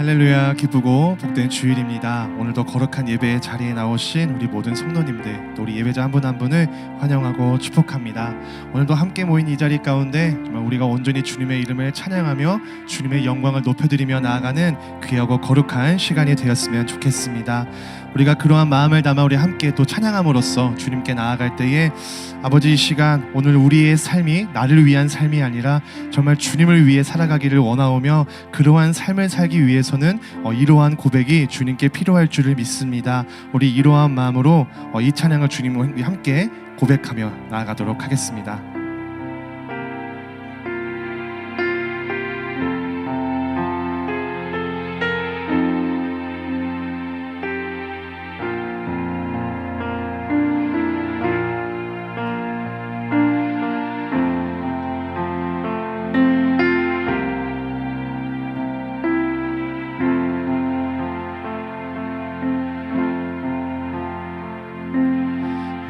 할렐루야. 기쁘고 복된 주일입니다. 오늘도 거룩한 예배의 자리에 나오신 우리 모든 성도님들, 또 우리 예배자 한 분 한 분을 환영하고 축복합니다. 오늘도 함께 모인 이 자리 가운데 정말 우리가 온전히 주님의 이름을 찬양하며 주님의 영광을 높여드리며 나아가는 귀하고 거룩한 시간이 되었으면 좋겠습니다. 우리가 그러한 마음을 담아 우리 함께 또 찬양함으로써 주님께 나아갈 때에 아버지, 이 시간 오늘 우리의 삶이 나를 위한 삶이 아니라 정말 주님을 위해 살아가기를 원하오며 그러한 삶을 살기 위해서는 이러한 고백이 주님께 필요할 줄을 믿습니다. 우리 이러한 마음으로 이 찬양을 주님과 함께 고백하며 나아가도록 하겠습니다.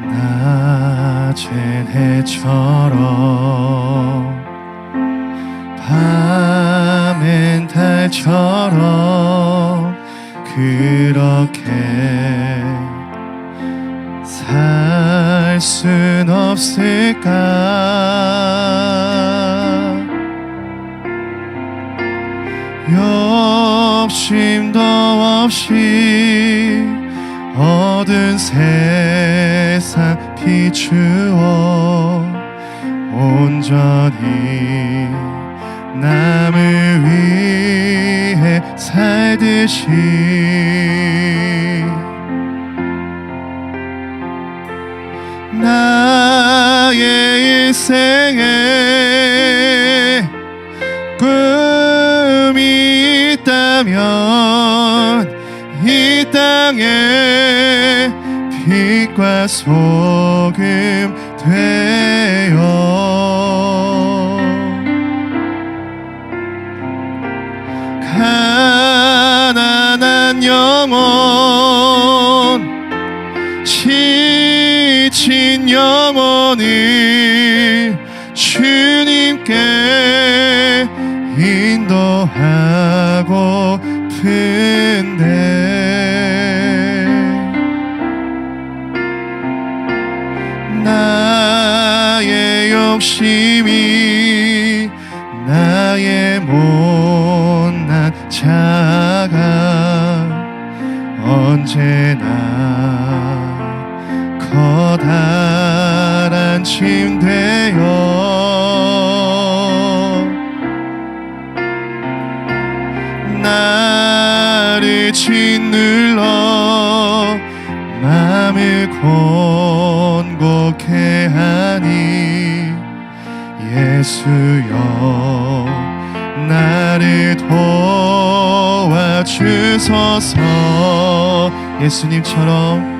낮은 해처럼 밤엔 달처럼 그렇게 살 순 없을까? 욕심도 없이 어두운 세상 비추어 온전히 남을 위해 살듯이 나의 일생에 꿈이 있다면 이 땅에 빛과 소금 되어 가난한 영혼, 지친 영혼을 주님께 인도하고픈데 나의 욕심이 나의 못난 자가 언제나 커다란 짐 되어 나를 짓눌러 마음을 곤곡해 하니 예수여 나를 도와주소서. 예수님처럼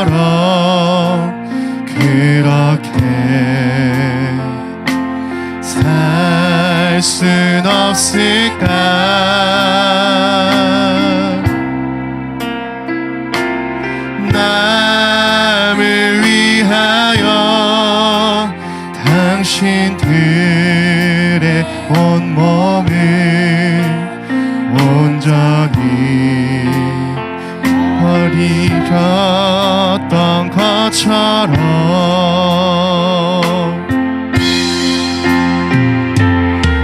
바울처럼 그렇게 살 순 없을까? 남을 위하여 당신들의 온몸을 온전히 버리셨던 것처럼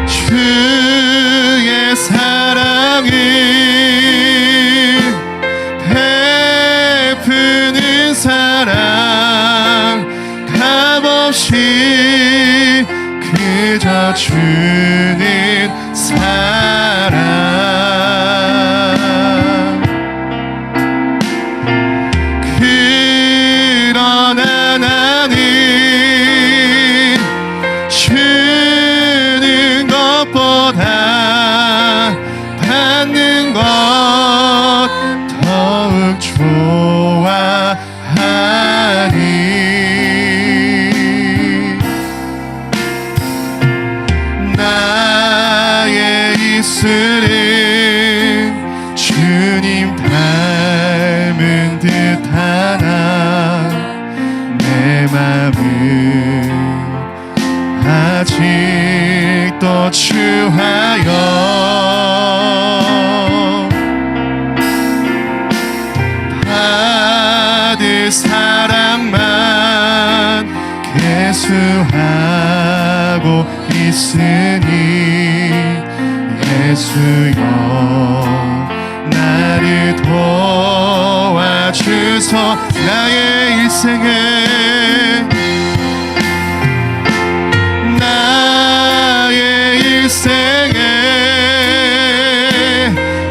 주의 사랑을 베푸는 사랑 값없이 그저 주는 사랑 그러나 나는 주는 것보다 받는 것 더욱 좋아하니 나의 입술은 주님 닮은 듯한 아직도 주하여 받을 사랑만 계수하고 있으니 예수여 나를 도와주소 나의 일생에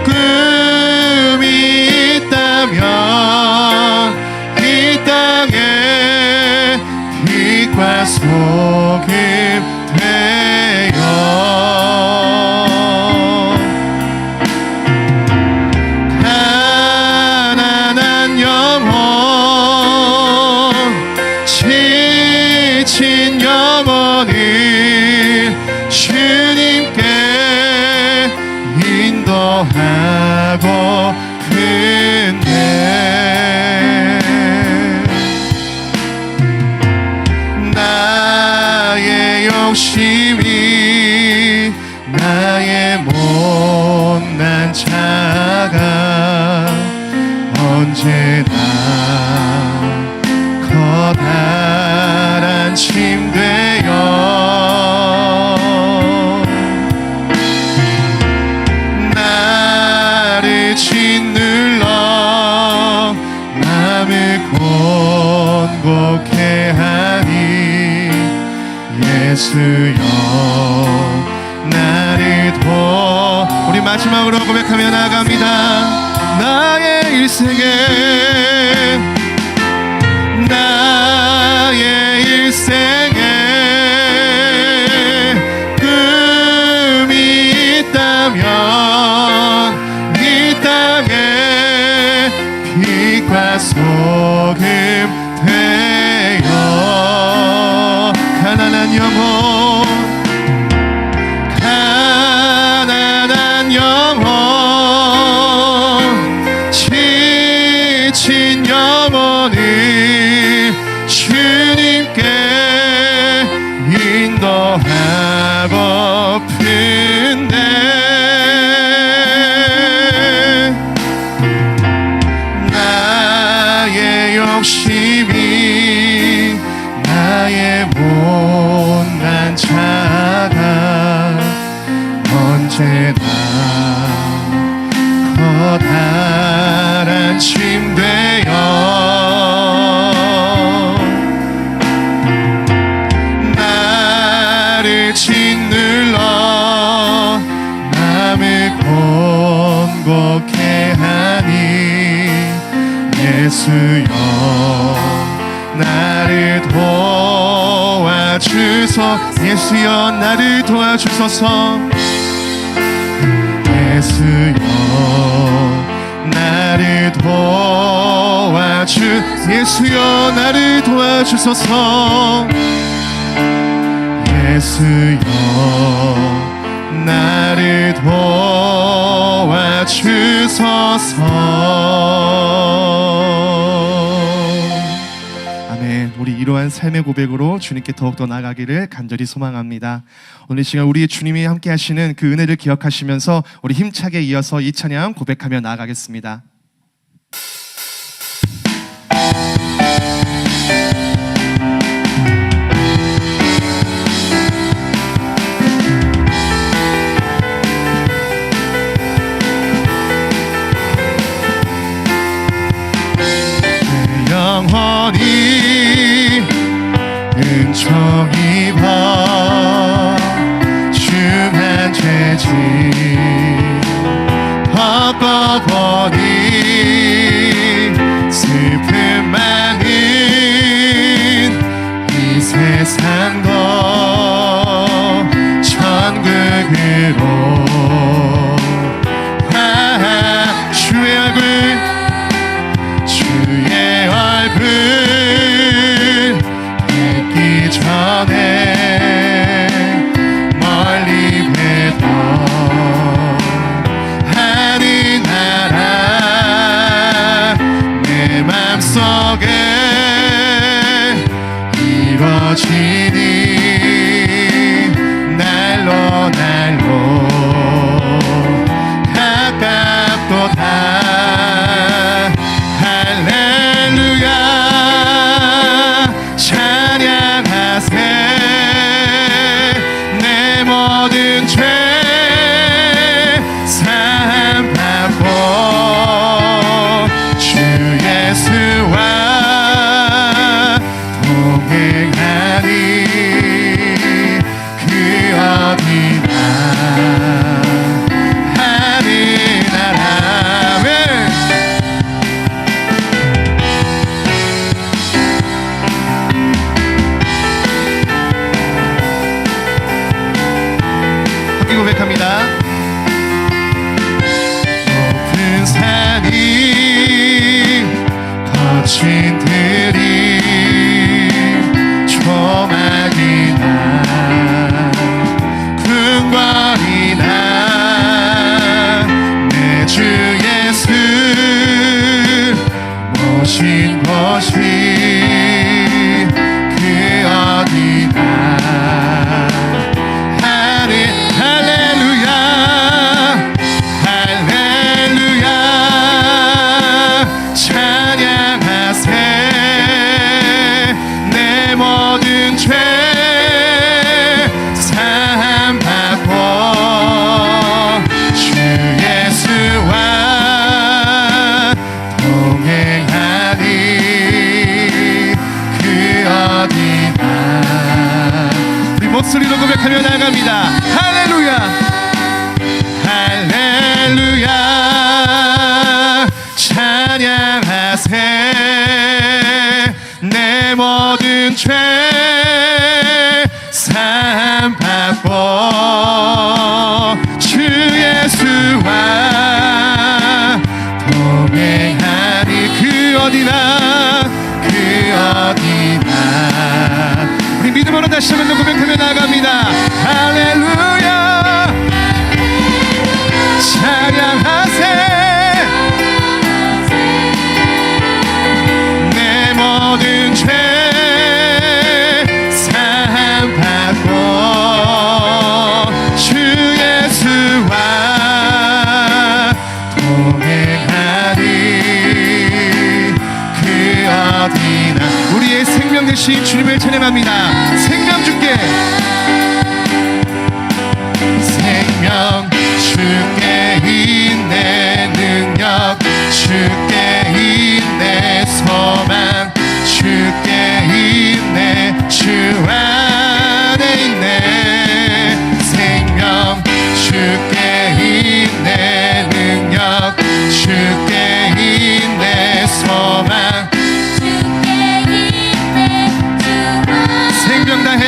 꿈이 있다면 이 땅에 빛과 소금 되어 가난한 영혼 지친 영혼을 주님께 인도하고 근데 나의 욕심이 나의 못난 자가 언제나 커다란 짐 되어 나를 짓눌러 맘을 곤곡해 하니 예수여 나를 우리 마지막으로 고백하며 나아갑니다. 나의 일생에 꿈이 있다면 이 땅에 빛과 소금 되어 가난한 영혼 지친 영혼을 주님께 인도하고픈데 나의 욕심이 나의 못난 자가 언제나 커다란 짐 되어 나를 짓눌러 맘을 곤곡해 하니 예수여 나를 도와주소 예수여 나를 도와주소서 예수여 나를 예수여 나를 도와주소서 예수여 나를 도와주소서. 아멘. 우리 이러한 삶의 고백으로 주님께 더욱더 나아가기를 간절히 소망합니다. 오늘 시간 우리 주님이 함께 하시는 그 은혜를 기억하시면서 우리 힘차게 이어서 이 찬양 고백하며 나아가겠습니다. 영원히 은총 입어 중한 죄짐 벗고보니 슬픔 많은 이 세상도 천국으로 주의 얼굴 뵙기 전에 멀리 뵈던 하늘나라 내 맘속에 이루어지니 함께 고백합니다. 높은 산이 거친 들이 조막이 나 궁궐이 나내 주 예수 모신 곳이 그 어디나 할렐루야 할렐루야 찬양하세 내 모든 죄 사함받고 주 예수와 동행하니 그 어디나 우리 목소리로 고백하며 나갑니다. 할렐루야 할렐루야 찬양하세 내 모든 죄 사함받고 주 예수와 동행하니 그 어디나 그 어디나 우리 믿음으로 다시 한번 고백하며 나갑니다. 할렐루야 찬양하세 내 모든 죄 사함받고 주 예수와 동행하니 그 어디나 우리의 생명 되신 주님을 찬양합니다. 생명 주께 생명 주께 있네 능력 주께 있네 소망 주께 있네 주 안에 있네 생명 주께 있네 능력 주께 있네 소망 생명 다해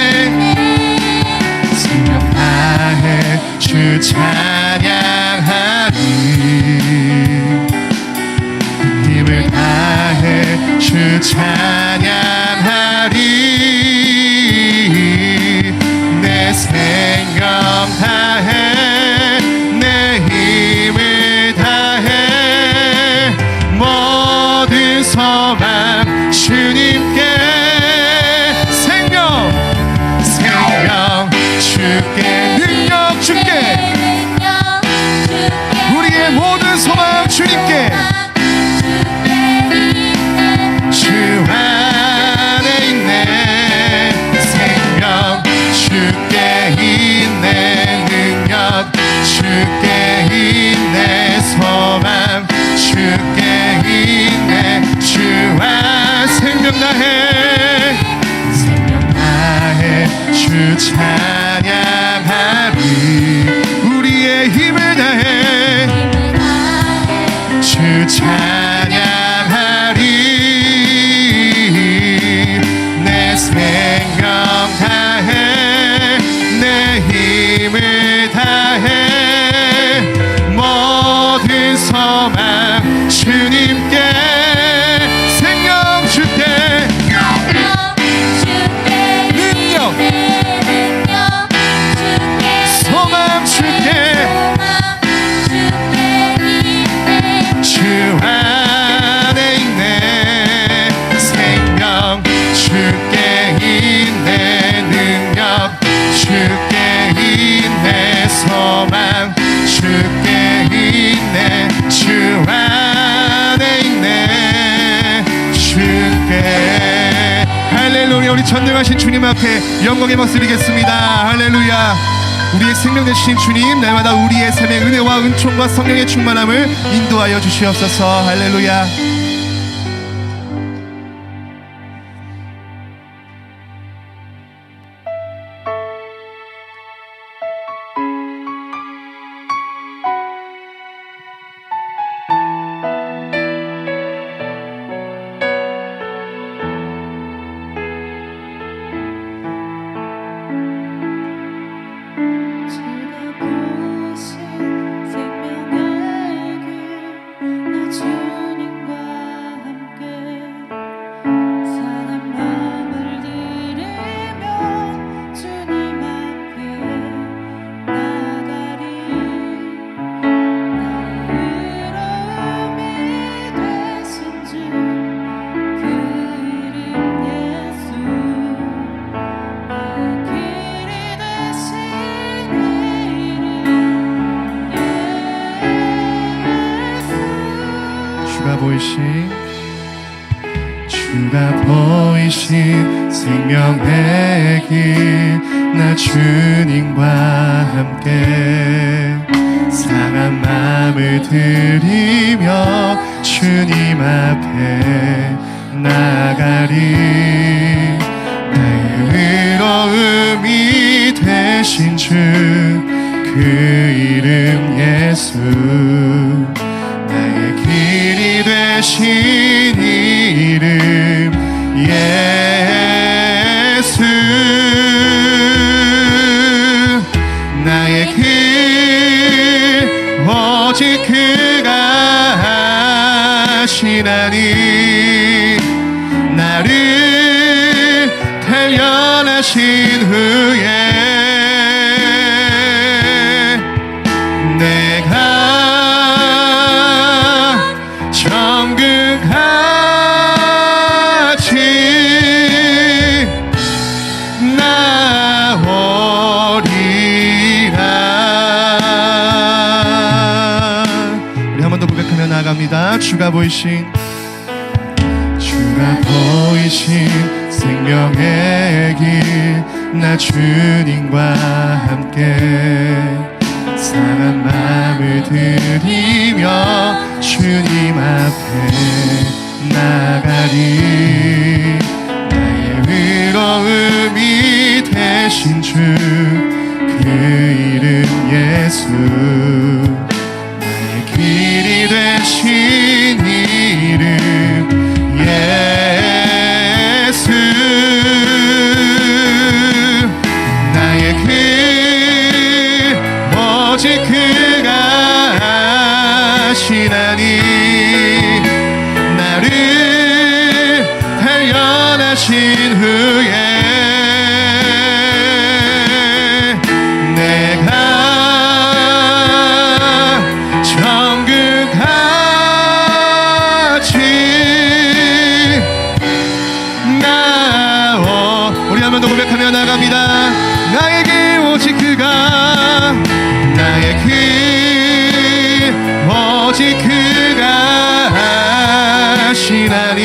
생명 다해 주 찬양하리 힘을 다해 주 찬양하리 내 생명 다해 내 힘을 다해 모든 소망 주님께 생명 주께 능력 주께 우리의 모든 소망 주님께 주 안에 있네 생명 주께 있네 능력 주께 있네 소망 주께 있네 주 안 생명 다해 주 찬양하리 우리의 힘을 다해 주 찬양하리 내 생명 다해 내 힘을 다해 모든 소망 주님께 생명 줄게 소망 줄게 주 안에 있네 생명 줄게 있네 능력 줄게 있네 소망 줄게 있네 주 안에 있네 줄게 할렐루야 우리 전능하신 주님 앞에 영광의 박수 드리겠습니다. 할렐루야 우리의 생명 되신 주님 날마다 우리의 삶의 은혜와 은총과 성령의 충만함을 인도하여 주시옵소서. 할렐루야. 제가 주가 보이신 생명의 길 나 주님과 함께 상한 마음을 들이며 주님 앞에 나가리 나의 의로움이 되신 주 그 이름 예수 나의 길이 되신 이름 예수 나의 길 오직 그가 하시나니 나를 단련하신 후에 내가 정금같이 나오리라. 우리 한 번 더 고백하며 나아갑니다. 주가 보이신 생명의 길 나 주님과 함께 상한 마음을 들이며 주님 앞에 나가리 나의 의로움이 되신 주 그 이름 예수 나의 길이 되신 이름 예수 나의 길 오직 그가 하시나니 나를 단련하신 후에 내가 정금같이 우리 한 번 더 고백하며 나갑니다. 나의 길 오직 그가 나의 길 오직 그가 하시나니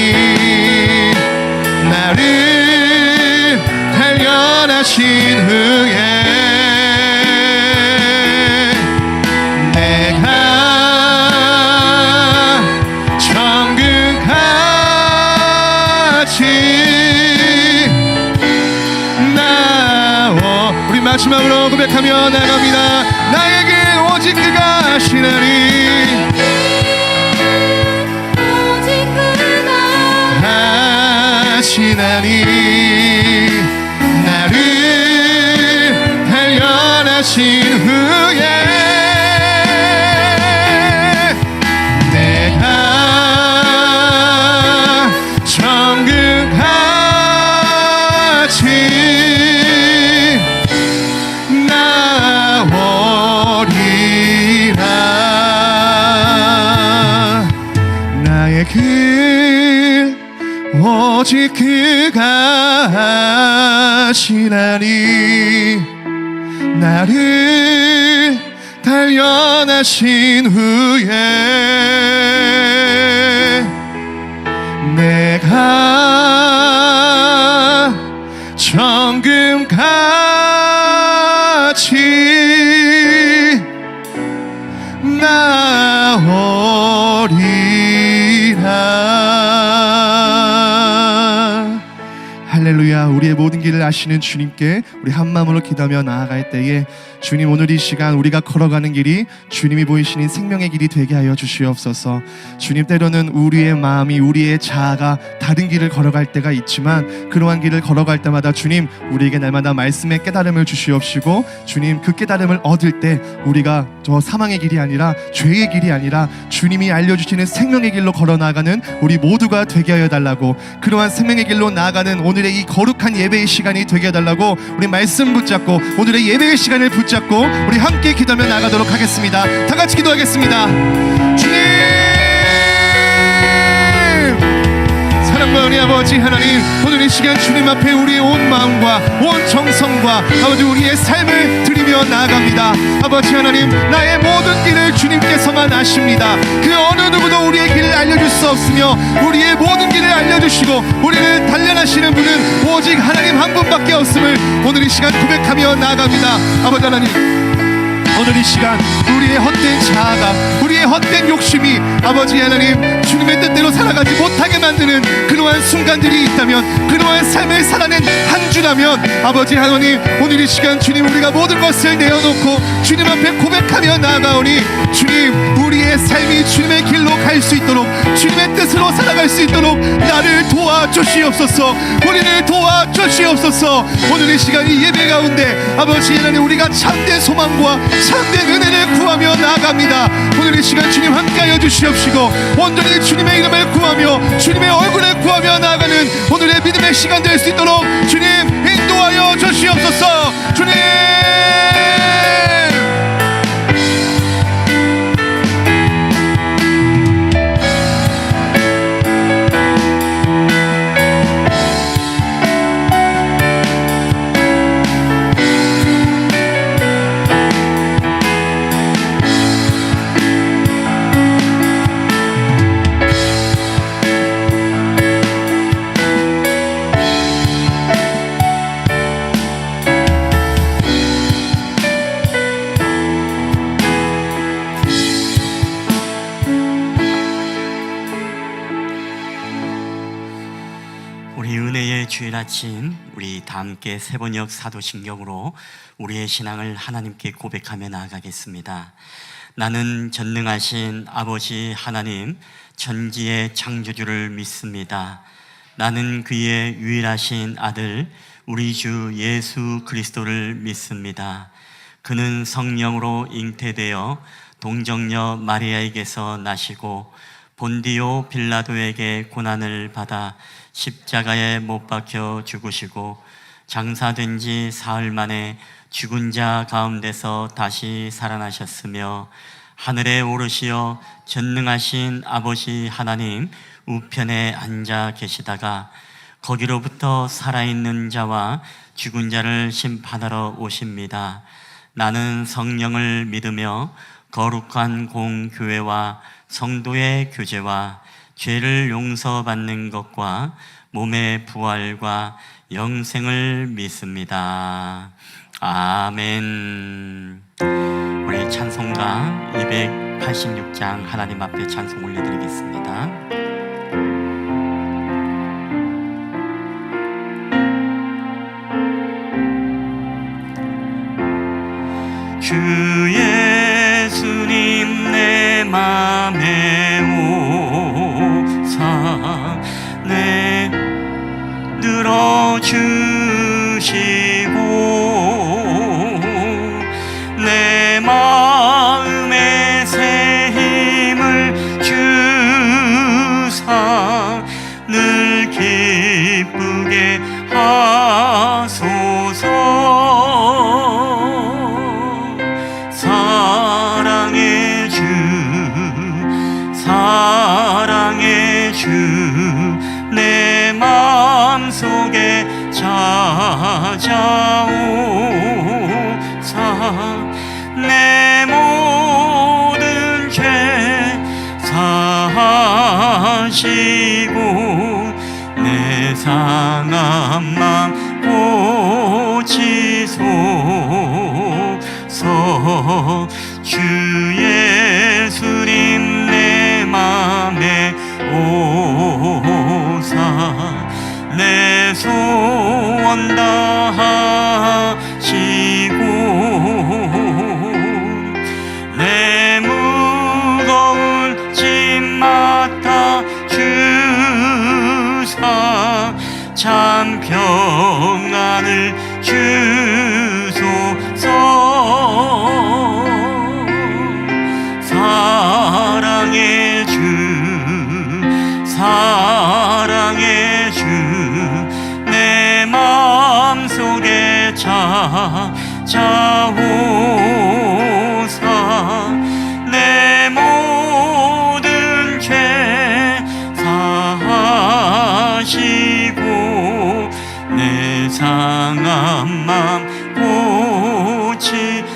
나를 단련하신 후에 내가 정금같이 우리 마지막으로 고백하며 나갑니다. 나의 길 오직 그가 하시나니 오직 그가 하시나니 나를 단련하신 후에 내가 정금같이 나오리라. 나의 길 오직 그가 하시나니 나를 단련하신 후에 내가 정금같이 나오리라. 할렐루야. 우리의 모든 길을 아시는 주님께 우리 한 마음으로 기도하며 나아갈 때에 주님, 오늘 이 시간 우리가 걸어가는 길이 주님이 보이시는 생명의 길이 되게 하여 주시옵소서. 주님, 때로는 우리의 마음이, 우리의 자아가 다른 길을 걸어갈 때가 있지만 그러한 길을 걸어갈 때마다 주님, 우리에게 날마다 말씀의 깨달음을 주시옵시고 주님, 그 깨달음을 얻을 때 우리가 저 사망의 길이 아니라 죄의 길이 아니라 주님이 알려주시는 생명의 길로 걸어나가는 우리 모두가 되게 하여 달라고, 그러한 생명의 길로 나아가는 오늘의 이 거룩한 예배의 시간이 되게 해달라고 우리 말씀 붙잡고 오늘의 예배의 시간을 붙잡고 우리 함께 기도하며 나가도록 하겠습니다. 다 같이 기도하겠습니다. 주님, 사랑과 은혜 아버지 하나님, 오늘 이 시간 주님 앞에 우리의 온 마음과 온 정성과 아버지 우리의 삶을 드리며 고백하며 나아갑니다. 아버지 하나님, 나의 모든 길을 주님께서만 아십니다. 그 어느 누구도 우리의 길을 알려줄 수 없으며 우리의 모든 길을 알려주시고 우리를 단련하시는 분은 오직 하나님 한 분밖에 없음을 오늘 이 시간 고백하며 나아갑니다. 아버지 하나님, 오늘 이 시간 우리의 헛된 자아가, 우리의 헛된 욕심이 아버지 하나님 주님의 뜻대로 살아가지 못하게 만드는 그러한 순간들이 있다면, 그러한 삶을 살아낸 한 주라면 아버지 하나님, 오늘 이 시간 주님, 우리가 모든 것을 내어놓고 주님 앞에 고백하며 나아가오니 주님, 우리의 삶이 주님의 길로 갈 수 있도록, 주님의 뜻으로 살아갈 수 있도록 나를 도와주시옵소서. 우리를 도와주시옵소서. 오늘 이 시간 이 예배 가운데 아버지 하나님, 우리가 참된 소망과 참된 은혜를 구하며 나아갑니다. 오늘 이 시간 주님 함께하여 주시옵시고 온전히 주님의 이름을 구하며 주님의 얼굴을 구하며 나아가는 오늘의 믿음의 시간 될 수 있도록 주님 인도하여 주시옵소서. 주님, 우리 은혜의 주일 아침, 우리 다 함께 세번역 사도신경으로 우리의 신앙을 하나님께 고백하며 나아가겠습니다. 나는 전능하신 아버지 하나님, 천지의 창조주를 믿습니다. 나는 그의 유일하신 아들 우리 주 예수 그리스도를 믿습니다. 그는 성령으로 잉태되어 동정녀 마리아에게서 나시고 본디오 빌라도에게 고난을 받아 십자가에 못 박혀 죽으시고 장사된 지 사흘 만에 죽은 자 가운데서 다시 살아나셨으며 하늘에 오르시어 전능하신 아버지 하나님 우편에 앉아 계시다가 거기로부터 살아있는 자와 죽은 자를 심판하러 오십니다. 나는 성령을 믿으며 거룩한 공교회와 성도의 교제와 죄를 용서받는 것과 몸의 부활과 영생을 믿습니다. 아멘. 우리 찬송가 286장 하나님 앞에 찬송 올려드리겠습니다. 주 예수님 내 맘에 오사 내 들어주시고 내 마음에 새 힘을 주사 늘 기쁘게 하소서. 사랑의 주 사랑의 주 내 마음속에 찾아오사 내 모든 죄 사하시고 내 상한 맘 고치소서. 주 예수님 내 맘에 오사 내 소원 다하시고 내 무거운 짐 맡아 주사 참 평안을 주소서. 사랑의 주 사랑의 주 내 마음속에 찾아오사 내 모든 죄 사하시고 내 상한 맘 고치소서.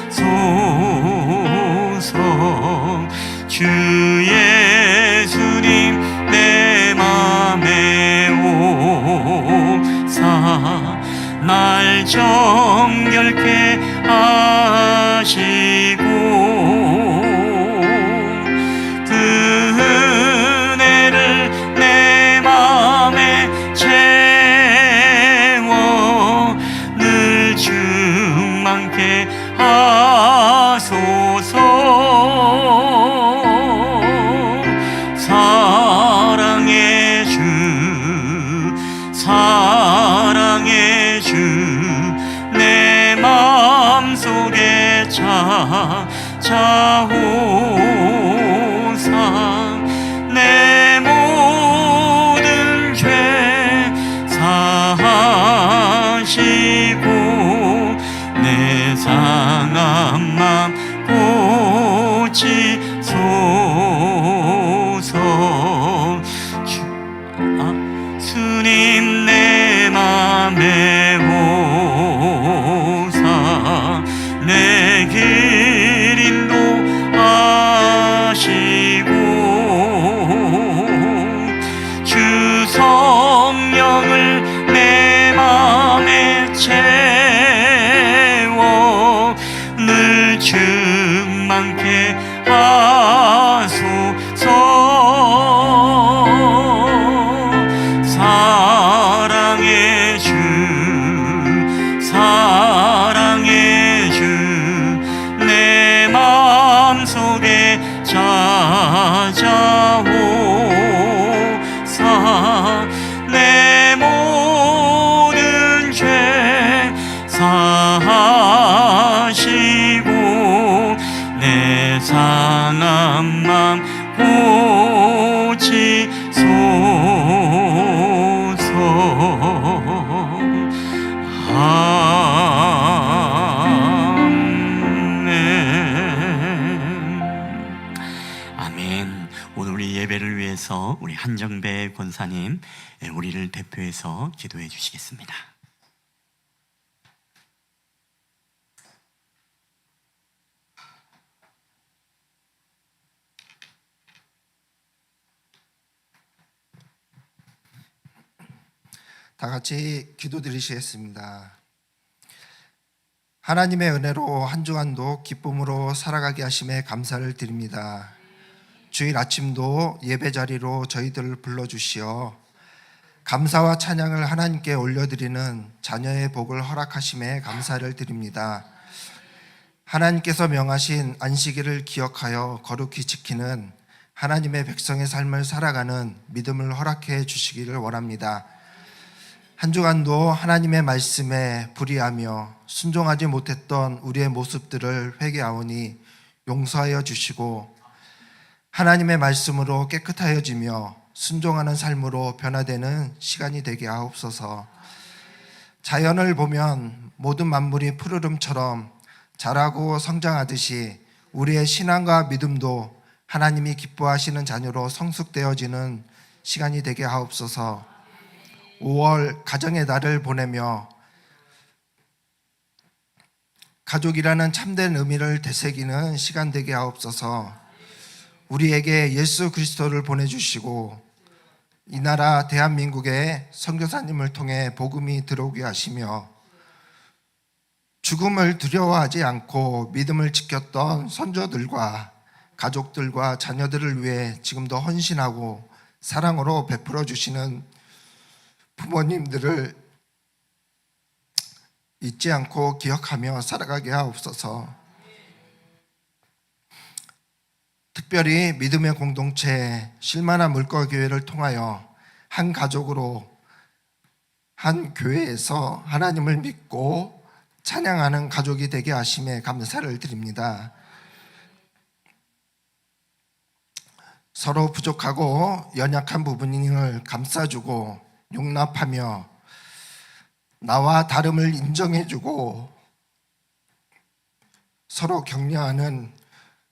그 은혜를 내 맘에 채워 늘 충만케 하소서. 사랑의 주 사랑의 주 내 맘속에 찾아오사 내 모든 죄 사하시고 내 상한 맘 고치소서. 주님 내 맘에 오사 내 길 인도하시고 주 성령을 내 맘에 채워 늘 충만케 하소서. 사랑의 주 사랑의 주 내 맘속에 찾아오사 내 모든 죄 사하시고 내 상한 맘 고치소서. 아멘. 오늘 우리 예배를 위해서 우리 한정배 권사님 우리를 대표해서 기도해 주시겠습니다. 다 같이 기도드리시겠습니다. 하나님의 은혜로 한 주간도 기쁨으로 살아가게 하심에 감사를 드립니다. 주일 아침도 예배 자리로 저희들을 불러주시어 감사와 찬양을 하나님께 올려드리는 자녀의 복을 허락하심에 감사를 드립니다. 하나님께서 명하신 안식일을 기억하여 거룩히 지키는 하나님의 백성의 삶을 살아가는 믿음을 허락해 주시기를 원합니다. 한 주간도 하나님의 말씀에 불의하며 순종하지 못했던 우리의 모습들을 회개하오니 용서하여 주시고 하나님의 말씀으로 깨끗하여지며 순종하는 삶으로 변화되는 시간이 되게 하옵소서. 자연을 보면 모든 만물이 푸르름처럼 자라고 성장하듯이 우리의 신앙과 믿음도 하나님이 기뻐하시는 자녀로 성숙되어지는 시간이 되게 하옵소서. 5월 가정의 달을 보내며 가족이라는 참된 의미를 되새기는 시간 되게 하옵소서. 우리에게 예수 그리스도를 보내주시고 이 나라 대한민국에 선교사님을 통해 복음이 들어오게 하시며 죽음을 두려워하지 않고 믿음을 지켰던 선조들과 가족들과 자녀들을 위해 지금도 헌신하고 사랑으로 베풀어 주시는 부모님들을 잊지 않고 기억하며 살아가게 하옵소서. 특별히 믿음의 공동체 실마나 물거교회를 통하여 한 가족으로 한 교회에서 하나님을 믿고 찬양하는 가족이 되게 하심에 감사를 드립니다. 서로 부족하고 연약한 부분을 감싸주고 용납하며 나와 다름을 인정해주고 서로 격려하는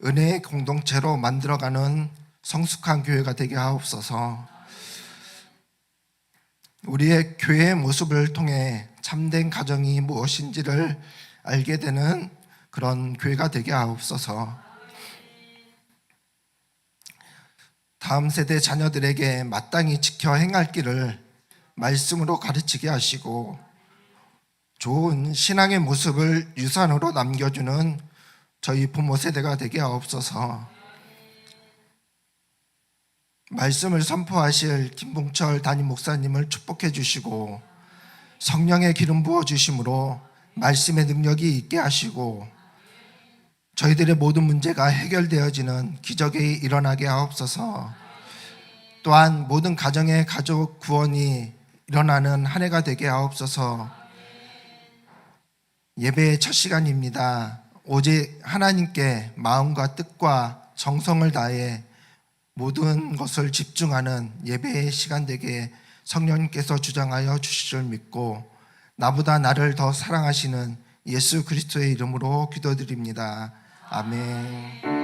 은혜의 공동체로 만들어가는 성숙한 교회가 되게 하옵소서. 우리의 교회의 모습을 통해 참된 가정이 무엇인지를 알게 되는 그런 교회가 되게 하옵소서. 다음 세대 자녀들에게 마땅히 지켜 행할 길을 말씀으로 가르치게 하시고 좋은 신앙의 모습을 유산으로 남겨주는 저희 부모 세대가 되게 하옵소서. 말씀을 선포하실 김봉철 담임 목사님을 축복해 주시고 성령의 기름 부어 주심으로 말씀의 능력이 있게 하시고 저희들의 모든 문제가 해결되어지는 기적이 일어나게 하옵소서. 또한 모든 가정의 가족 구원이 일어나는 한 해가 되게 하옵소서. 예배의 첫 시간입니다. 오직 하나님께 마음과 뜻과 정성을 다해 모든 것을 집중하는 예배의 시간 되게 성령님께서 주장하여 주실 줄 믿고 나보다 나를 더 사랑하시는 예수 그리스도의 이름으로 기도드립니다. 아멘.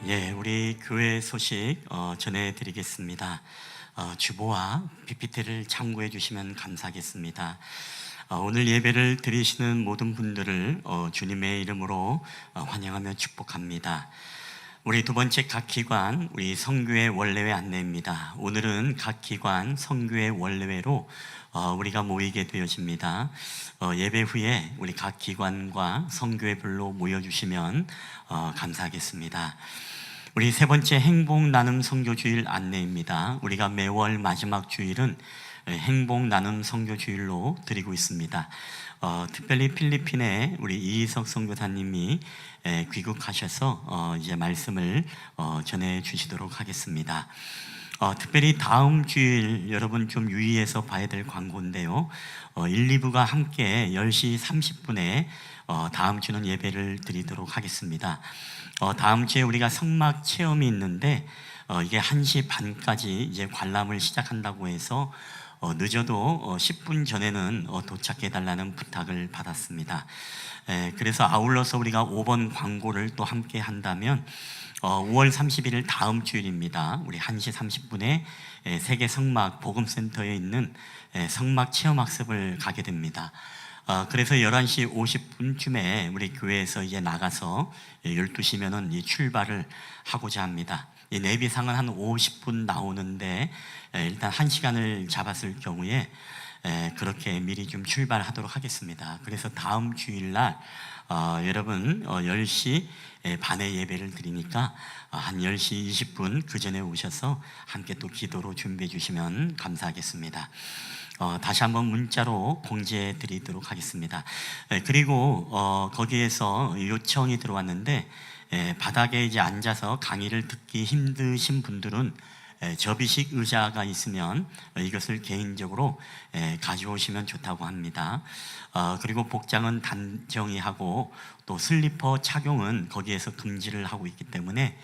예, 우리 교회 소식 전해드리겠습니다. 주보와 PPT를 참고해 주시면 감사하겠습니다. 오늘 예배를 드리시는 모든 분들을 주님의 이름으로 환영하며 축복합니다. 우리 두 번째 각 기관 우리 성교회 원례회 안내입니다. 오늘은 각 기관 성교회 원례회로 우리가 모이게 되어집니다. 예배 후에 우리 각 기관과 성교회별로 모여주시면 감사하겠습니다. 우리 세 번째 행복 나눔 선교 주일 안내입니다. 우리가 매월 마지막 주일은 행복 나눔 선교 주일로 드리고 있습니다. 특별히 필리핀에 우리 이희석 선교사님이 귀국하셔서 이제 말씀을 전해 주시도록 하겠습니다. 특별히 다음 주일 여러분 좀 유의해서 봐야 될 광고인데요. 1, 2부가 함께 10시 30분에 다음 주는 예배를 드리도록 하겠습니다. 다음 주에 우리가 성막 체험이 있는데 이게 1시 반까지 이제 관람을 시작한다고 해서 늦어도 10분 전에는 도착해 달라는 부탁을 받았습니다. 그래서 아울러서 우리가 5번 광고를 또 함께 한다면 5월 31일 다음 주일입니다. 우리 1시 30분에 세계 성막 복음센터에 있는 성막 체험학습을 가게 됩니다. 그래서 11시 50분쯤에 우리 교회에서 이제 나가서 12시면은 이 출발을 하고자 합니다. 이 내비상은 한 50분 나오는데 일단 1시간을 잡았을 경우에 그렇게 미리 좀 출발하도록 하겠습니다. 그래서 다음 주일날 여러분 10시 반에 예배를 드리니까 한 10시 20분 그 전에 오셔서 함께 또 기도로 준비해 주시면 감사하겠습니다. 다시 한번 문자로 공지해 드리도록 하겠습니다. 그리고 거기에서 요청이 들어왔는데 바닥에 이제 앉아서 강의를 듣기 힘드신 분들은 접이식 의자가 있으면 이것을 개인적으로 가져오시면 좋다고 합니다. 그리고 복장은 단정히 하고 또 슬리퍼 착용은 거기에서 금지를 하고 있기 때문에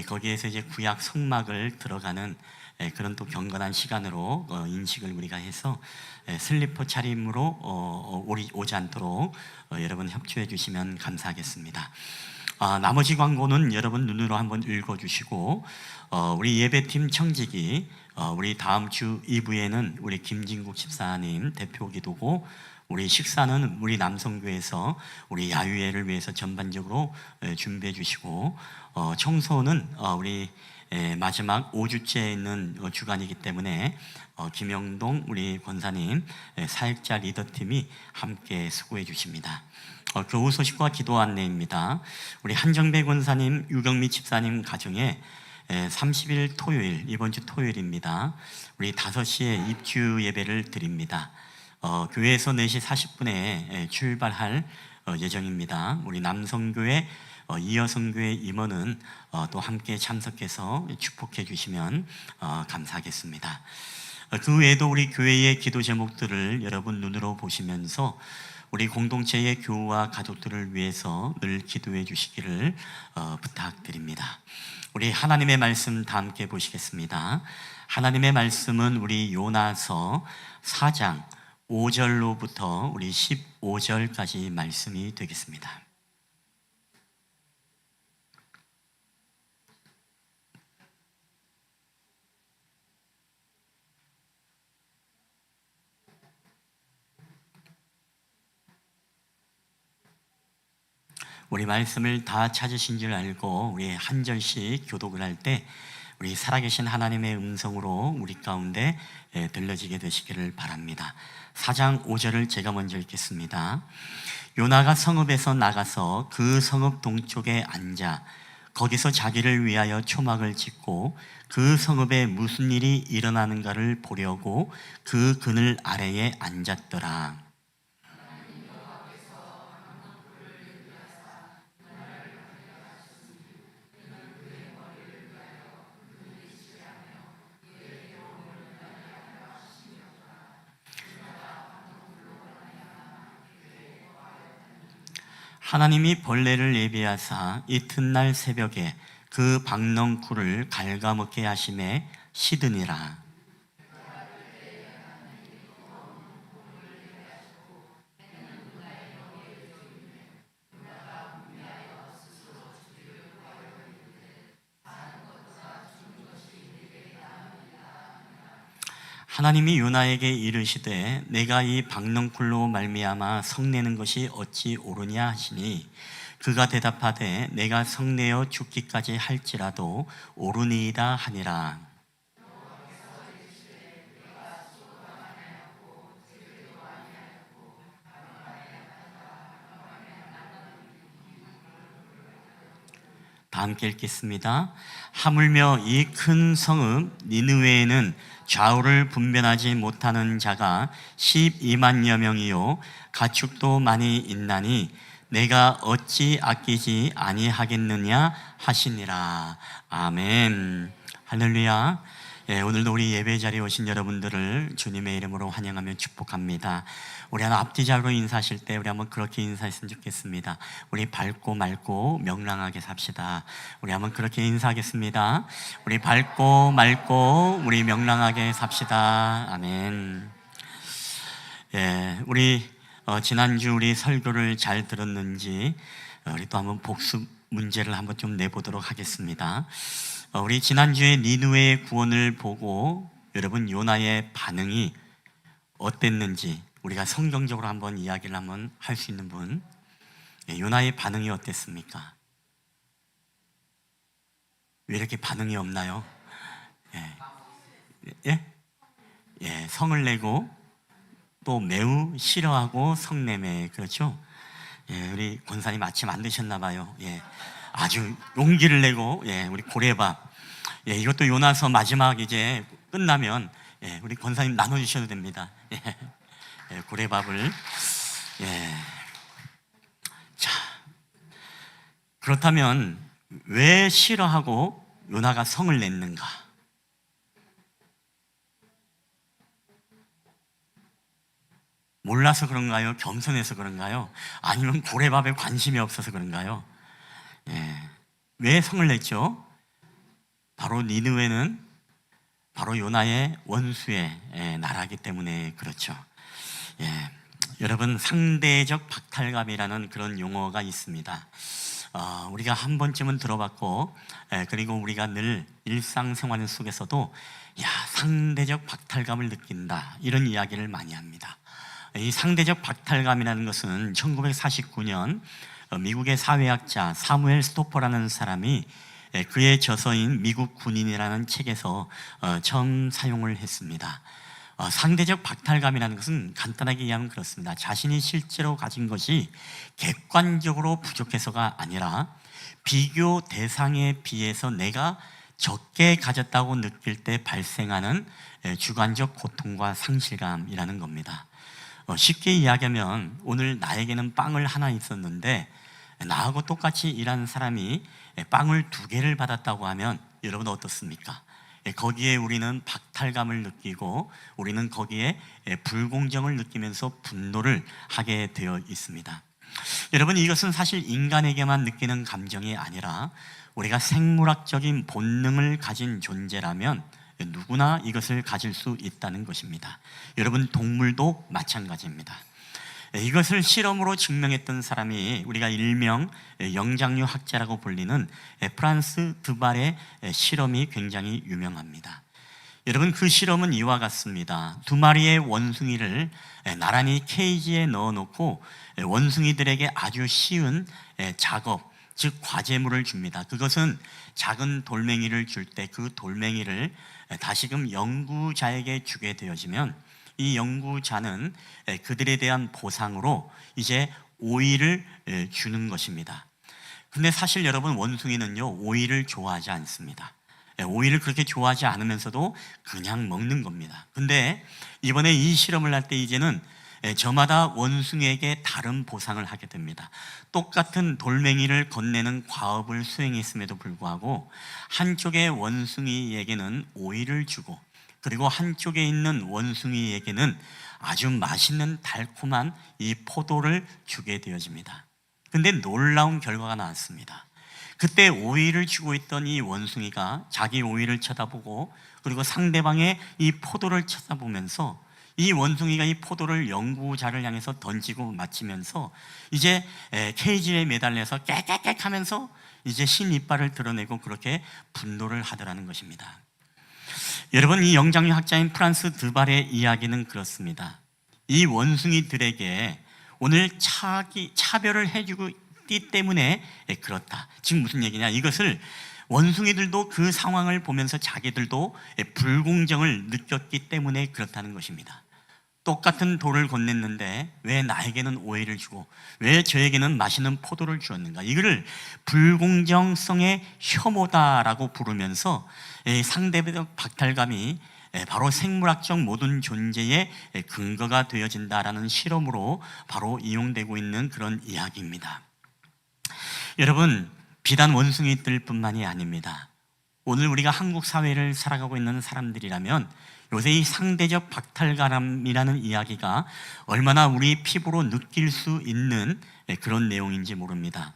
거기에서 이제 구약 성막을 들어가는 그런 또 경건한 시간으로 인식을 우리가 해서 슬리퍼 차림으로 오지 않도록 여러분 협조해 주시면 감사하겠습니다. 나머지 광고는 여러분 눈으로 한번 읽어주시고 우리 예배팀 청지기 우리 다음 주 2부에는 우리 김진국 집사님 대표 기도고 우리 식사는 우리 남성교회에서 우리 야유회를 위해서 전반적으로 준비해 주시고 청소는 우리 마지막 5주째에 있는 주간이기 때문에 김영동 우리 권사님 사역자 리더팀이 함께 수고해 주십니다. 교우 소식과 기도 안내입니다. 우리 한정배 권사님, 유경미 집사님 가정에 30일 토요일, 이번 주 토요일입니다. 우리 5시에 입주 예배를 드립니다. 교회에서 4시 40분에 출발할 예정입니다. 우리 남성교회 이여성교회 임원은 또 함께 참석해서 축복해 주시면 감사하겠습니다. 그 외에도 우리 교회의 기도 제목들을 여러분 눈으로 보시면서 우리 공동체의 교우와 가족들을 위해서 늘 기도해 주시기를 부탁드립니다. 우리 하나님의 말씀 다 함께 보시겠습니다. 하나님의 말씀은 우리 요나서 4장 5절로부터 우리 15절까지 말씀이 되겠습니다. 우리 말씀을 다 찾으신 줄 알고 우리 한 절씩 교독을 할 때 우리 살아계신 하나님의 음성으로 우리 가운데 들려지게 되시기를 바랍니다. 4장 5절을 제가 먼저 읽겠습니다. 요나가 성읍에서 나가서 그 성읍 동쪽에 앉아 거기서 자기를 위하여 초막을 짓고 그 성읍에 무슨 일이 일어나는가를 보려고 그 그늘 아래에 앉았더라. 하나님이 벌레를 예비하사 이튿날 새벽에 그 박넝쿨을 갉아먹게 하심에 시드니라. 하나님이 요나에게 이르시되 내가 이 박넝쿨로 말미암아 성내는 것이 어찌 옳으냐 하시니 그가 대답하되 내가 성내어 죽기까지 할지라도 옳으니이다 하니라. 다 함께 읽겠습니다. 하물며 이 큰 성읍 니느웨에는 좌우를 분별하지 못하는 자가 12만여 명이요 가축도 많이 있나니 내가 어찌 아끼지 아니하겠느냐 하시니라. 아멘. 할렐루야. 오늘도 우리 예배 자리에 오신 여러분들을 주님의 이름으로 환영하며 축복합니다. 우리 하나 앞뒤자로 인사하실 때 우리 한번 그렇게 인사했으면 좋겠습니다. 우리 밝고 맑고 명랑하게 삽시다. 우리 한번 그렇게 인사하겠습니다. 우리 밝고 맑고 우리 명랑하게 삽시다. 아멘. 우리 지난주 우리 설교를 잘 들었는지 우리 또 한번 복습 문제를 한번 좀 내보도록 하겠습니다. 우리 지난주에 니느웨의 구원을 보고 여러분 요나의 반응이 어땠는지 우리가 성경적으로 한번 이야기를 한번 할 수 있는 분, 요나의 반응이 어땠습니까? 왜 이렇게 반응이 없나요? 성을 내고 또 매우 싫어하고 성내매, 그렇죠? 우리 권사님 아침 안 드셨나 봐요. 아주 용기를 내고 우리 고래밥, 이것도 요나서 마지막 이제 끝나면 우리 권사님 나눠주셔도 됩니다. 고래밥을. 자, 그렇다면 왜 싫어하고 요나가 성을 냈는가? 몰라서 그런가요? 겸손해서 그런가요? 아니면 고래밥에 관심이 없어서 그런가요? 왜 성을 냈죠? 바로 니느웨는 바로 요나의 원수의 나라이기 때문에 그렇죠. 여러분, 상대적 박탈감이라는 그런 용어가 있습니다. 우리가 한 번쯤은 들어봤고, 그리고 우리가 늘 일상생활 속에서도 상대적 박탈감을 느낀다, 이런 이야기를 많이 합니다. 이 상대적 박탈감이라는 것은 1949년 미국의 사회학자 사무엘 스토퍼라는 사람이 그의 저서인 미국 군인이라는 책에서 처음 사용을 했습니다. 상대적 박탈감이라는 것은 간단하게 이해하면 그렇습니다. 자신이 실제로 가진 것이 객관적으로 부족해서가 아니라 비교 대상에 비해서 내가 적게 가졌다고 느낄 때 발생하는 주관적 고통과 상실감이라는 겁니다. 쉽게 이야기하면 오늘 나에게는 빵을 하나 있었는데 나하고 똑같이 일하는 사람이 빵을 2개를 받았다고 하면 여러분 어떻습니까? 거기에 우리는 박탈감을 느끼고 우리는 거기에 불공정을 느끼면서 분노를 하게 되어 있습니다. 여러분, 이것은 사실 인간에게만 느끼는 감정이 아니라 우리가 생물학적인 본능을 가진 존재라면 누구나 이것을 가질 수 있다는 것입니다. 여러분, 동물도 마찬가지입니다. 이것을 실험으로 증명했던 사람이 우리가 일명 영장류 학자라고 불리는 프란스 드발의 실험이 굉장히 유명합니다. 여러분, 그 실험은 이와 같습니다. 두 마리의 원숭이를 나란히 케이지에 넣어놓고 원숭이들에게 아주 쉬운 작업, 즉 과제물을 줍니다. 그것은 작은 돌멩이를 줄 때 그 돌멩이를 다시금 연구자에게 주게 되어지면 이 연구자는 그들에 대한 보상으로 이제 오이를 주는 것입니다. 근데 사실 여러분, 원숭이는요 오이를 좋아하지 않습니다. 오이를 그렇게 좋아하지 않으면서도 그냥 먹는 겁니다. 근데 이번에 이 실험을 할 때 이제는 저마다 원숭이에게 다른 보상을 하게 됩니다. 똑같은 돌멩이를 건네는 과업을 수행했음에도 불구하고 한쪽의 원숭이에게는 오이를 주고, 그리고 한쪽에 있는 원숭이에게는 아주 맛있는 달콤한 이 포도를 주게 되어집니다. 근데 놀라운 결과가 나왔습니다. 그때 오이를 주고 있던 이 원숭이가 자기 오이를 쳐다보고, 그리고 상대방의 이 포도를 쳐다보면서 이 원숭이가 이 포도를 연구자를 향해서 던지고 맞히면서 이제 케이지에 매달려서 깨깨깨 하면서 이제 신 이빨을 드러내고 그렇게 분노를 하더라는 것입니다. 여러분, 이 영장류 학자인 프란스 드발의 이야기는 그렇습니다. 이 원숭이들에게 오늘 차별을 해주고 있기 때문에 그렇다. 지금 무슨 얘기냐? 이것을 원숭이들도 그 상황을 보면서 자기들도 불공정을 느꼈기 때문에 그렇다는 것입니다. 똑같은 돌을 건넸는데 왜 나에게는 오해를 주고 왜 저에게는 맛있는 포도를 주었는가? 이거를 불공정성의 혐오다라고 부르면서 상대적 박탈감이 바로 생물학적 모든 존재의 근거가 되어진다라는 실험으로 바로 이용되고 있는 그런 이야기입니다. 여러분, 비단 원숭이들뿐만이 아닙니다. 오늘 우리가 한국 사회를 살아가고 있는 사람들이라면 요새 이 상대적 박탈감이라는 이야기가 얼마나 우리 피부로 느낄 수 있는 그런 내용인지 모릅니다.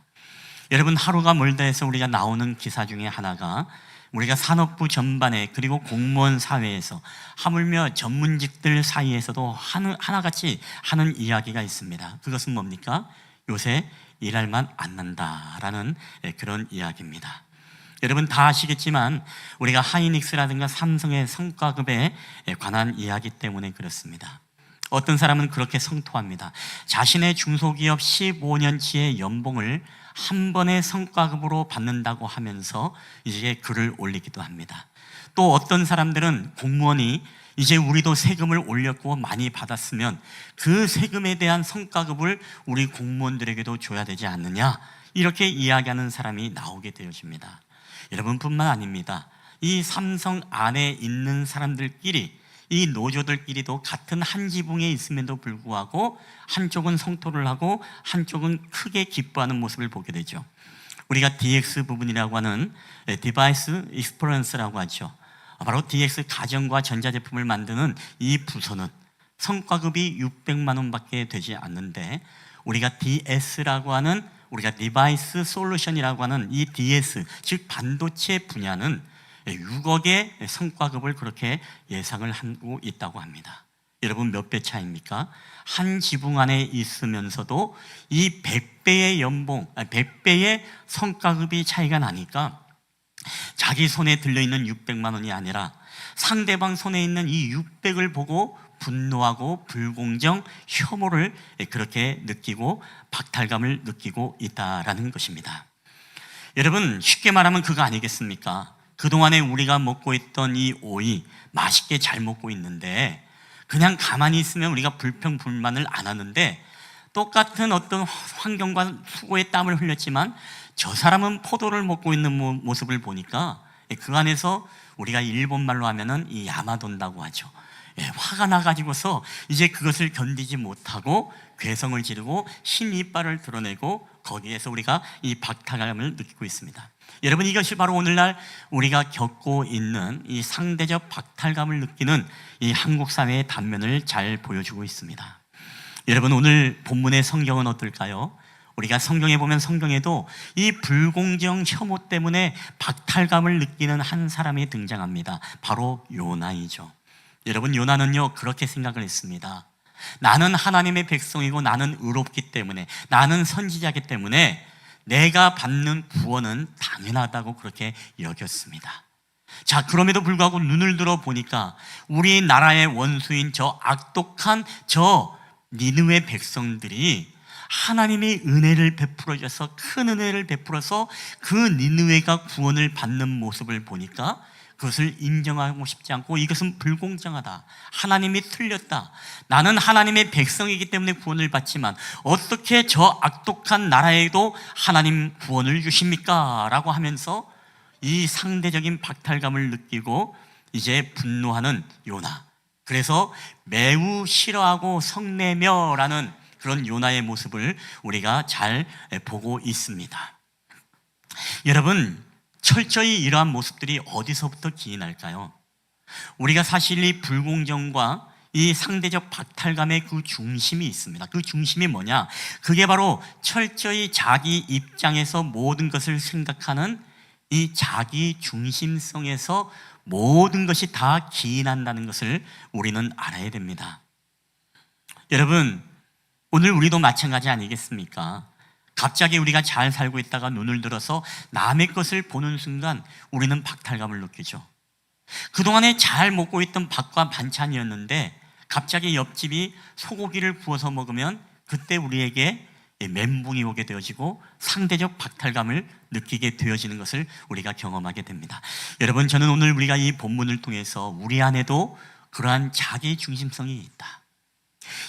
여러분, 하루가 멀다 해서 우리가 나오는 기사 중에 하나가 우리가 산업부 전반에, 그리고 공무원 사회에서, 하물며 전문직들 사이에서도 하나같이 하는 이야기가 있습니다. 그것은 뭡니까? 요새 일할 맛 안 난다라는 그런 이야기입니다. 여러분 다 아시겠지만 우리가 하이닉스라든가 삼성의 성과급에 관한 이야기 때문에 그렇습니다. 어떤 사람은 그렇게 성토합니다. 자신의 중소기업 15년치의 연봉을 한 번의 성과급으로 받는다고 하면서 이제 글을 올리기도 합니다. 또 어떤 사람들은 공무원이 이제 우리도 세금을 올렸고 많이 받았으면 그 세금에 대한 성과급을 우리 공무원들에게도 줘야 되지 않느냐, 이렇게 이야기하는 사람이 나오게 되어집니다. 여러분뿐만 아닙니다. 이 삼성 안에 있는 사람들끼리, 이 노조들끼리도 같은 한 지붕에 있음에도 불구하고 한쪽은 성토를 하고 한쪽은 크게 기뻐하는 모습을 보게 되죠. 우리가 DX 부분이라고 하는 디바이스 익스퍼런스라고 하죠. 바로 DX 가전과 전자제품을 만드는 이 부서는 성과급이 600만 원밖에 되지 않는데, 우리가 DS라고 하는, 우리가 디바이스 솔루션이라고 하는 이 DS, 즉 반도체 분야는 6억의 성과급을 그렇게 예상을 하고 있다고 합니다. 여러분 몇 배 차이입니까? 한 지붕 안에 있으면서도 이 100배의 연봉, 100배의 성과급이 차이가 나니까 자기 손에 들려있는 600만 원이 아니라 상대방 손에 있는 이 600을 보고 분노하고 불공정, 혐오를 그렇게 느끼고 박탈감을 느끼고 있다라는 것입니다. 여러분 쉽게 말하면 그거 아니겠습니까? 그동안에 우리가 먹고 있던 이 오이 맛있게 잘 먹고 있는데 그냥 가만히 있으면 우리가 불평불만을 안 하는데, 똑같은 어떤 환경과 수고의 땀을 흘렸지만 저 사람은 포도를 먹고 있는 모습을 보니까 그 안에서 우리가 일본 말로 하면은 이 야마돈다고 하죠. 화가 나가지고서 이제 그것을 견디지 못하고 괴성을 지르고 신 이빨을 드러내고 거기에서 우리가 이 박탈감을 느끼고 있습니다. 여러분 이것이 바로 오늘날 우리가 겪고 있는 이 상대적 박탈감을 느끼는 이 한국 사회의 단면을 잘 보여주고 있습니다. 여러분 오늘 본문의 성경은 어떨까요? 우리가 성경에 보면 성경에도 이 불공정 혐오 때문에 박탈감을 느끼는 한 사람이 등장합니다. 바로 요나이죠. 여러분, 요나는요 그렇게 생각을 했습니다. 나는 하나님의 백성이고 나는 의롭기 때문에, 나는 선지자이기 때문에 내가 받는 구원은 당연하다고 그렇게 여겼습니다. 자, 그럼에도 불구하고 눈을 들어 보니까 우리나라의 원수인 저 악독한 저 니느웨 백성들이 하나님의 은혜를 베풀어 줘서, 큰 은혜를 베풀어서 그 니느웨가 구원을 받는 모습을 보니까 그것을 인정하고 싶지 않고, 이것은 불공정하다, 하나님이 틀렸다, 나는 하나님의 백성이기 때문에 구원을 받지만 어떻게 저 악독한 나라에도 하나님 구원을 주십니까? 라고 하면서 이 상대적인 박탈감을 느끼고 이제 분노하는 요나. 그래서 매우 싫어하고 성내며라는 그런 요나의 모습을 우리가 잘 보고 있습니다. 여러분, 철저히 이러한 모습들이 어디서부터 기인할까요? 우리가 사실 이 불공정과 이 상대적 박탈감의 그 중심이 있습니다. 그 중심이 뭐냐? 그게 바로 철저히 자기 입장에서 모든 것을 생각하는 이 자기 중심성에서 모든 것이 다 기인한다는 것을 우리는 알아야 됩니다. 여러분, 오늘 우리도 마찬가지 아니겠습니까? 갑자기 우리가 잘 살고 있다가 눈을 들어서 남의 것을 보는 순간 우리는 박탈감을 느끼죠. 그동안에 잘 먹고 있던 밥과 반찬이었는데 갑자기 옆집이 소고기를 구워서 먹으면 그때 우리에게 멘붕이 오게 되어지고 상대적 박탈감을 느끼게 되어지는 것을 우리가 경험하게 됩니다. 여러분, 저는 오늘 우리가 이 본문을 통해서 우리 안에도 그러한 자기 중심성이 있다,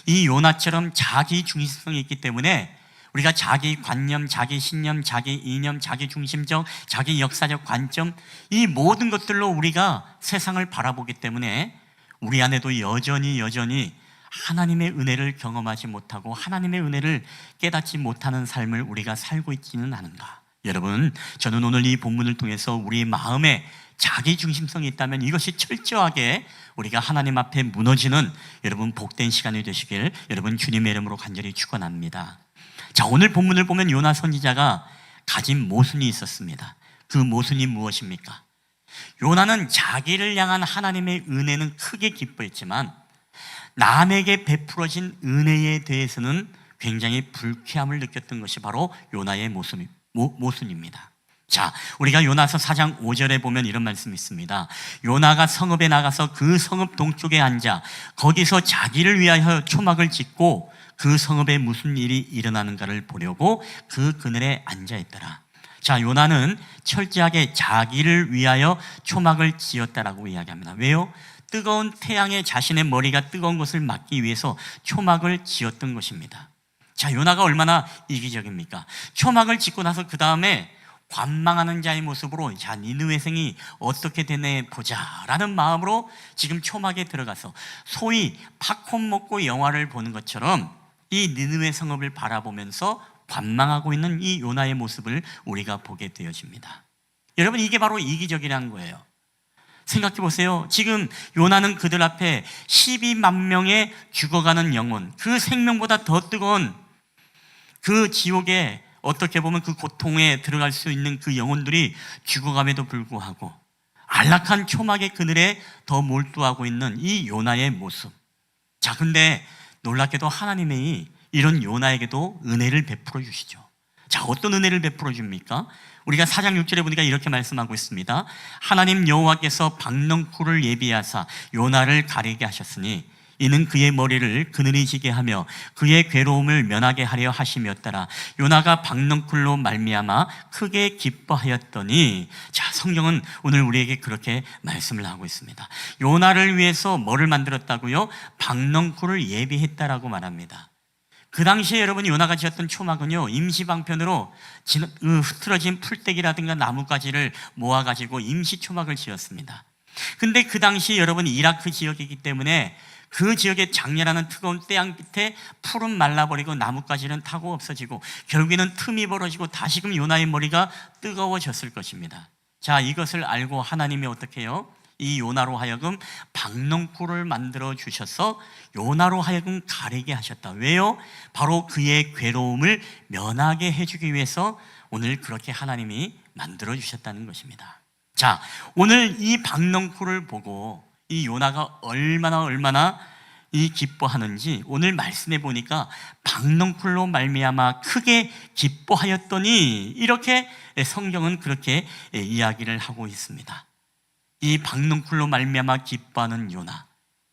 이 요나처럼 자기 중심성이 있기 때문에 우리가 자기 관념, 자기 신념, 자기 이념, 자기 중심적, 자기 역사적 관점, 이 모든 것들로 우리가 세상을 바라보기 때문에 우리 안에도 여전히 하나님의 은혜를 경험하지 못하고 하나님의 은혜를 깨닫지 못하는 삶을 우리가 살고 있지는 않은가. 여러분, 저는 오늘 이 본문을 통해서 우리 마음에 자기 중심성이 있다면 이것이 철저하게 우리가 하나님 앞에 무너지는 여러분 복된 시간이 되시길 여러분 주님의 이름으로 간절히 축원합니다. 자, 오늘 본문을 보면 요나 선지자가 가진 모순이 있었습니다. 그 모순이 무엇입니까? 요나는 자기를 향한 하나님의 은혜는 크게 기뻐했지만 남에게 베풀어진 은혜에 대해서는 굉장히 불쾌함을 느꼈던 것이 바로 요나의 모순입니다. 자, 우리가 요나서 4장 5절에 보면 이런 말씀이 있습니다. 요나가 성읍에 나가서 그 성읍 동쪽에 앉아 거기서 자기를 위하여 초막을 짓고 그 성읍에 무슨 일이 일어나는가를 보려고 그 그늘에 앉아 있더라. 자, 요나는 철저하게 자기를 위하여 초막을 지었다라고 이야기합니다. 왜요? 뜨거운 태양에 자신의 머리가 뜨거운 것을 막기 위해서 초막을 지었던 것입니다. 자, 요나가 얼마나 이기적입니까? 초막을 짓고 나서 그 다음에 관망하는 자의 모습으로, 자, 니느웨 성이 어떻게 되네 보자라는 마음으로 지금 초막에 들어가서 소위 팝콘 먹고 영화를 보는 것처럼 이 니느웨 성읍을 바라보면서 관망하고 있는 이 요나의 모습을 우리가 보게 되어집니다. 여러분, 이게 바로 이기적이라는 거예요. 생각해 보세요. 지금 요나는 그들 앞에 12만 명의 죽어가는 영혼, 그 생명보다 더 뜨거운 그 지옥에, 어떻게 보면 그 고통에 들어갈 수 있는 그 영혼들이 죽어감에도 불구하고 안락한 초막의 그늘에 더 몰두하고 있는 이 요나의 모습. 자, 근데 놀랍게도 하나님이 이런 요나에게도 은혜를 베풀어 주시죠. 자, 어떤 은혜를 베풀어 줍니까? 우리가 4장 6절에 보니까 이렇게 말씀하고 있습니다. 하나님 여호와께서 박넝쿨을 예비하사 요나를 가리게 하셨으니 이는 그의 머리를 그늘이 지게 하며 그의 괴로움을 면하게 하려 하심이었더라. 요나가 박넝쿨로 말미암아 크게 기뻐하였더니, 자, 성경은 오늘 우리에게 그렇게 말씀을 하고 있습니다. 요나를 위해서 뭐를 만들었다고요? 박넝쿨을 예비했다라고 말합니다. 그 당시에 여러분, 요나가 지었던 초막은요, 임시방편으로 흐트러진 풀떼기라든가 나뭇가지를 모아가지고 임시 초막을 지었습니다. 근데 그 당시 여러분, 이라크 지역이기 때문에 그 지역의 장렬하는 뜨거운 태양빛에 풀은 말라버리고 나뭇가지는 타고 없어지고 결국에는 틈이 벌어지고 다시금 요나의 머리가 뜨거워졌을 것입니다. 자, 이것을 알고 하나님이 어떻게 해요? 이 요나로 하여금 박넝쿨을 만들어 주셔서 요나로 하여금 가리게 하셨다. 왜요? 바로 그의 괴로움을 면하게 해주기 위해서 오늘 그렇게 하나님이 만들어 주셨다는 것입니다. 자, 오늘 이 박넝쿨을 보고 이 요나가 얼마나 이 기뻐하는지 오늘 말씀해 보니까 박넝쿨로 말미암아 크게 기뻐하였더니 이렇게 성경은 그렇게 이야기를 하고 있습니다. 이 박넝쿨로 말미암아 기뻐하는 요나,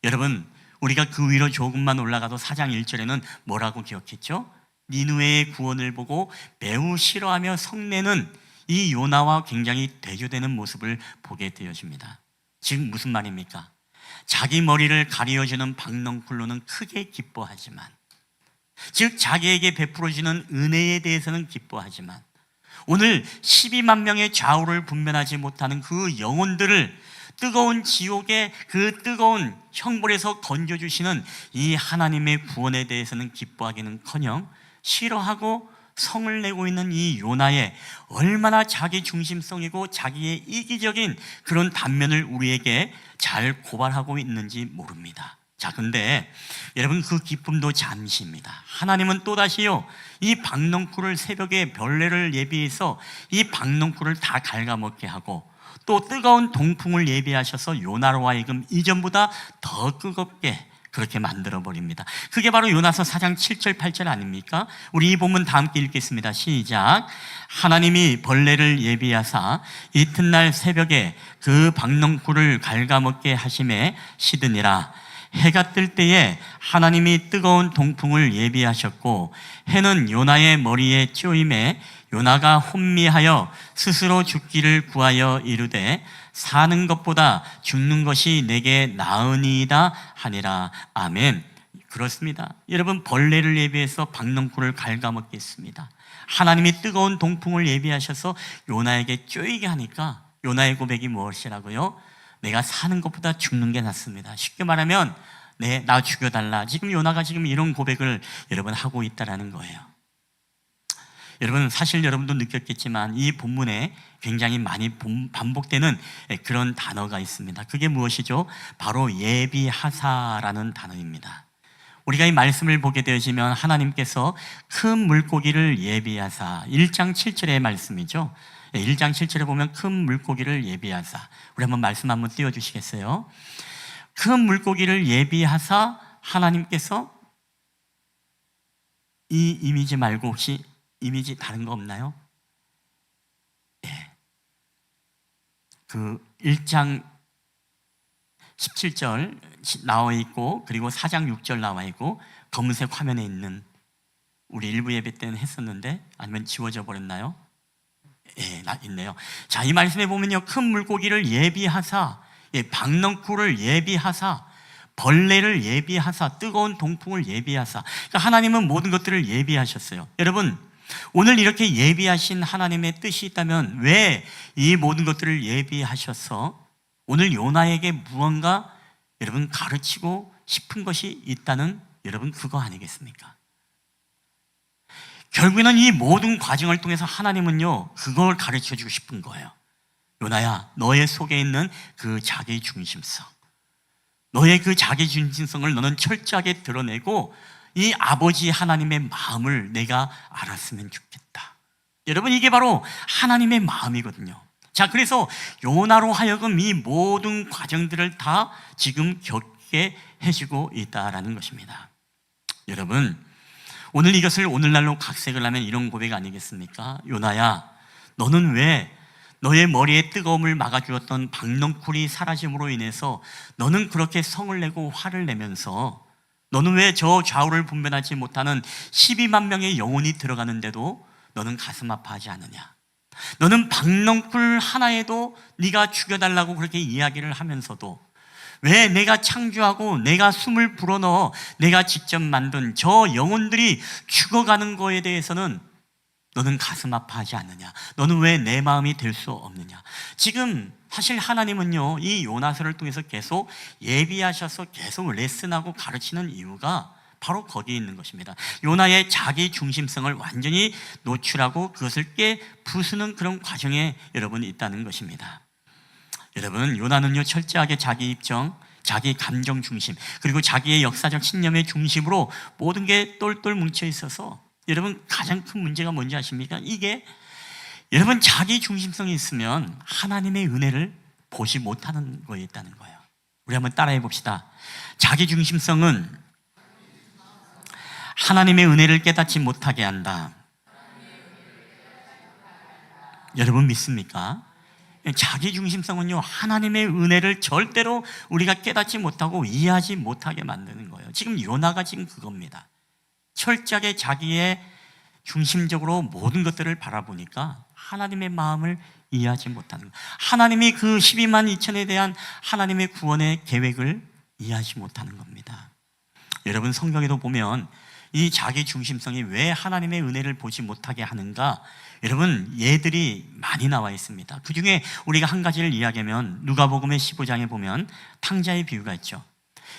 여러분 우리가 그 위로 조금만 올라가도 4장 1절에는 뭐라고 기억했죠? 니느웨의 구원을 보고 매우 싫어하며 성내는 이 요나와 굉장히 대조되는 모습을 보게 되어집니다. 지금 무슨 말입니까? 자기 머리를 가리어주는 박넝쿨로는 크게 기뻐하지만, 즉 자기에게 베풀어주는 은혜에 대해서는 기뻐하지만, 오늘 12만 명의 좌우를 분별하지 못하는 그 영혼들을 뜨거운 지옥의 그 뜨거운 형벌에서 건져주시는 이 하나님의 구원에 대해서는 기뻐하기는커녕 싫어하고 성을 내고 있는 이 요나의 얼마나 자기 중심성이고 자기의 이기적인 그런 단면을 우리에게 잘 고발하고 있는지 모릅니다. 자, 근데 여러분 그 기쁨도 잠시입니다. 하나님은 또다시요 이 박넝쿨을 새벽에 벌레를 예비해서 이 박넝쿨을 다 갉아먹게 하고 또 뜨거운 동풍을 예비하셔서 요나로 하여금 이전보다 더 뜨겁게 그렇게 만들어버립니다. 그게 바로 요나서 4장 7절 8절 아닙니까? 우리 이 본문 다 함께 읽겠습니다. 시작. 하나님이 벌레를 예비하사 이튿날 새벽에 그 박넝쿨을 갉아먹게 하심에 시드니라. 해가 뜰 때에 하나님이 뜨거운 동풍을 예비하셨고 해는 요나의 머리에 쪼임에 요나가 혼미하여 스스로 죽기를 구하여 이르되 사는 것보다 죽는 것이 내게 나으니이다 하니라. 아멘. 그렇습니다. 여러분 벌레를 예비해서 박넝쿨을 갉아먹겠습니다. 하나님이 뜨거운 동풍을 예비하셔서 요나에게 쪼이게 하니까 요나의 고백이 무엇이라고요? 내가 사는 것보다 죽는 게 낫습니다. 쉽게 말하면 나 죽여달라. 지금 요나가 지금 이런 고백을 여러분 하고 있다라는 거예요. 여러분 사실 여러분도 느꼈겠지만 이 본문에 굉장히 많이 반복되는 그런 단어가 있습니다. 그게 무엇이죠? 바로 예비하사라는 단어입니다. 우리가 이 말씀을 보게 되어지면 하나님께서 큰 물고기를 예비하사, 1장 7절의 말씀이죠. 1장 7절에 보면 큰 물고기를 예비하사, 우리 한번 말씀 한번 띄워주시겠어요? 큰 물고기를 예비하사 하나님께서 이 이미지 말고 혹시 이미지 다른 거 없나요? 예. 그 1장 17절 나와 있고 그리고 4장 6절 나와 있고 검은색 화면에 있는 우리 일부 예배 때는 했었는데 아니면 지워져 버렸나요? 예, 있네요. 자, 이 말씀에 보면요, 큰 물고기를 예비하사, 박넝쿨을 예비하사, 벌레를 예비하사, 뜨거운 동풍을 예비하사. 그러니까 하나님은 모든 것들을 예비하셨어요. 여러분, 오늘 이렇게 예비하신 하나님의 뜻이 있다면 왜 이 모든 것들을 예비하셔서 오늘 요나에게 무언가 여러분 가르치고 싶은 것이 있다는 여러분 그거 아니겠습니까? 결국에는 이 모든 과정을 통해서 하나님은요 그걸 가르쳐주고 싶은 거예요. 요나야, 너의 속에 있는 그 자기 중심성, 너의 그 자기 중심성을 너는 철저하게 드러내고 이 아버지 하나님의 마음을 내가 알았으면 좋겠다. 여러분 이게 바로 하나님의 마음이거든요. 자, 그래서 요나로 하여금 이 모든 과정들을 다 지금 겪게 해주고 있다라는 것입니다. 여러분 오늘 이것을 오늘날로 각색을 하면 이런 고백 아니겠습니까? 요나야, 너는 왜 너의 머리에 뜨거움을 막아주었던 박넝쿨이 사라짐으로 인해서 너는 그렇게 성을 내고 화를 내면서 너는 왜 저 좌우를 분별하지 못하는 12만 명의 영혼이 들어가는데도 너는 가슴 아파하지 않느냐? 너는 박넝쿨 하나에도 네가 죽여달라고 그렇게 이야기를 하면서도 왜 내가 창조하고 내가 숨을 불어넣어 내가 직접 만든 저 영혼들이 죽어가는 거에 대해서는 너는 가슴 아파하지 않느냐? 너는 왜 내 마음이 될 수 없느냐? 지금 사실 하나님은요 이 요나서를 통해서 계속 예비하셔서 계속 레슨하고 가르치는 이유가 바로 거기에 있는 것입니다. 요나의 자기 중심성을 완전히 노출하고 그것을 깨 부수는 그런 과정에 여러분이 있다는 것입니다. 여러분, 요나는요 철저하게 자기 입장, 자기 감정 중심, 그리고 자기의 역사적 신념의 중심으로 모든 게 똘똘 뭉쳐 있어서, 여러분 가장 큰 문제가 뭔지 아십니까? 이게 여러분 자기 중심성이 있으면 하나님의 은혜를 보지 못하는 거에 있다는 거예요. 우리 한번 따라해 봅시다. 자기 중심성은 하나님의 은혜를 깨닫지 못하게 한다. 여러분 믿습니까? 자기 중심성은요 하나님의 은혜를 절대로 우리가 깨닫지 못하고 이해하지 못하게 만드는 거예요. 지금 요나가 지금 그겁니다. 철저하게 자기의 중심적으로 모든 것들을 바라보니까 하나님의 마음을 이해하지 못하는 거예요. 하나님이 그 12만 2천에 대한 하나님의 구원의 계획을 이해하지 못하는 겁니다. 여러분 성경에도 보면 이 자기 중심성이 왜 하나님의 은혜를 보지 못하게 하는가, 여러분 예들이 많이 나와 있습니다. 그 중에 우리가 한 가지를 이야기하면 누가복음의 15장에 보면 탕자의 비유가 있죠.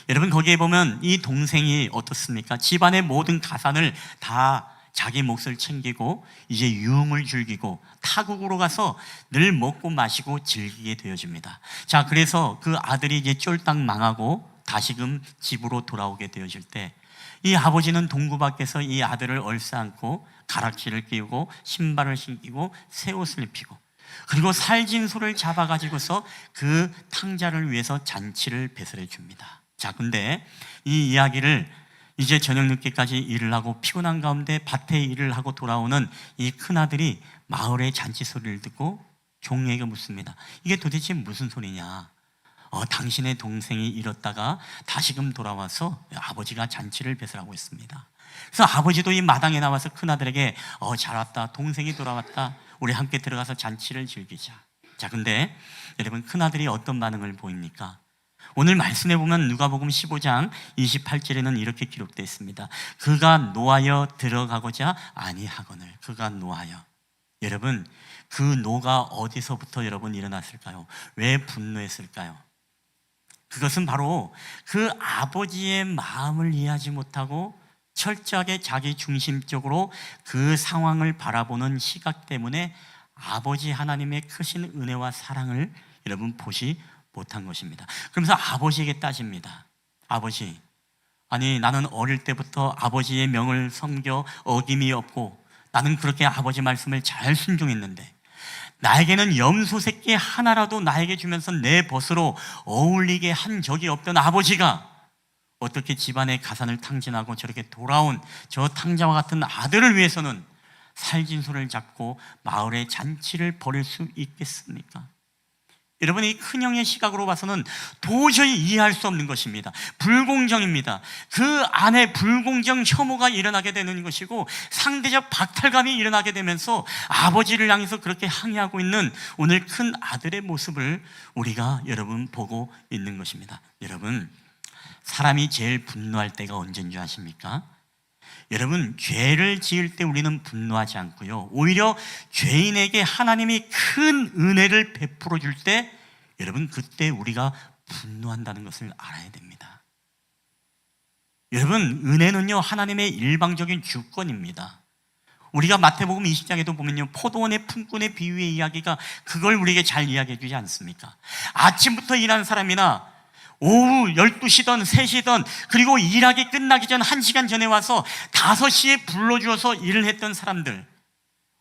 여러분 거기에 보면 이 동생이 어떻습니까? 집안의 모든 가산을 다 자기 몫을 챙기고 이제 유흥을 즐기고 타국으로 가서 늘 먹고 마시고 즐기게 되어집니다. 자, 그래서 그 아들이 이제 쫄딱 망하고 다시금 집으로 돌아오게 되어질 때 이 아버지는 동구 밖에서 이 아들을 얼싸안고 가락지를 끼우고 신발을 신기고 새 옷을 입히고 그리고 살진 소를 잡아가지고서 그 탕자를 위해서 잔치를 배설해 줍니다. 자, 근데 이 이야기를 이제 저녁 늦게까지 일을 하고 피곤한 가운데 밭에 일을 하고 돌아오는 이 큰아들이 마을의 잔치 소리를 듣고 종에게 묻습니다. 이게 도대체 무슨 소리냐? 당신의 동생이 잃었다가 다시금 돌아와서 아버지가 잔치를 배설하고 있습니다. 그래서 아버지도 이 마당에 나와서 큰아들에게 잘 왔다, 동생이 돌아왔다, 우리 함께 들어가서 잔치를 즐기자. 자, 근데 여러분 큰아들이 어떤 반응을 보입니까? 오늘 말씀해 보면 누가복음 15장 28절에는 이렇게 기록되어 있습니다. 그가 노하여 들어가고자 아니하거늘. 그가 노하여. 여러분 그 노가 어디서부터 여러분 일어났을까요? 왜 분노했을까요? 그것은 바로 그 아버지의 마음을 이해하지 못하고 철저하게 자기 중심적으로 그 상황을 바라보는 시각 때문에 아버지 하나님의 크신 은혜와 사랑을 여러분 보시 못한 것입니다. 그러면서 아버지에게 따집니다. 아버지, 아니 나는 어릴 때부터 아버지의 명을 섬겨 어김이 없고 나는 그렇게 아버지 말씀을 잘 순종했는데 나에게는 염소 새끼 하나라도 나에게 주면서 내 벗으로 어울리게 한 적이 없던 아버지가 어떻게 집안의 가산을 탕진하고 저렇게 돌아온 저 탕자와 같은 아들을 위해서는 살진소를 잡고 마을의 잔치를 벌일 수 있겠습니까? 여러분 이 큰형의 시각으로 봐서는 도저히 이해할 수 없는 것입니다. 불공정입니다. 그 안에 불공정 혐오가 일어나게 되는 것이고 상대적 박탈감이 일어나게 되면서 아버지를 향해서 그렇게 항의하고 있는 오늘 큰 아들의 모습을 우리가 여러분 보고 있는 것입니다. 여러분 사람이 제일 분노할 때가 언제인 줄 아십니까? 여러분 죄를 지을 때 우리는 분노하지 않고요 오히려 죄인에게 하나님이 큰 은혜를 베풀어 줄 때 여러분 그때 우리가 분노한다는 것을 알아야 됩니다. 여러분 은혜는요 하나님의 일방적인 주권입니다. 우리가 마태복음 20장에도 보면요 포도원의 품꾼의 비유의 이야기가 그걸 우리에게 잘 이야기해 주지 않습니까? 아침부터 일하는 사람이나 오후 12시든 3시든 그리고 일하기 끝나기 전 1시간 전에 와서 5시에 불러주어서 일을 했던 사람들,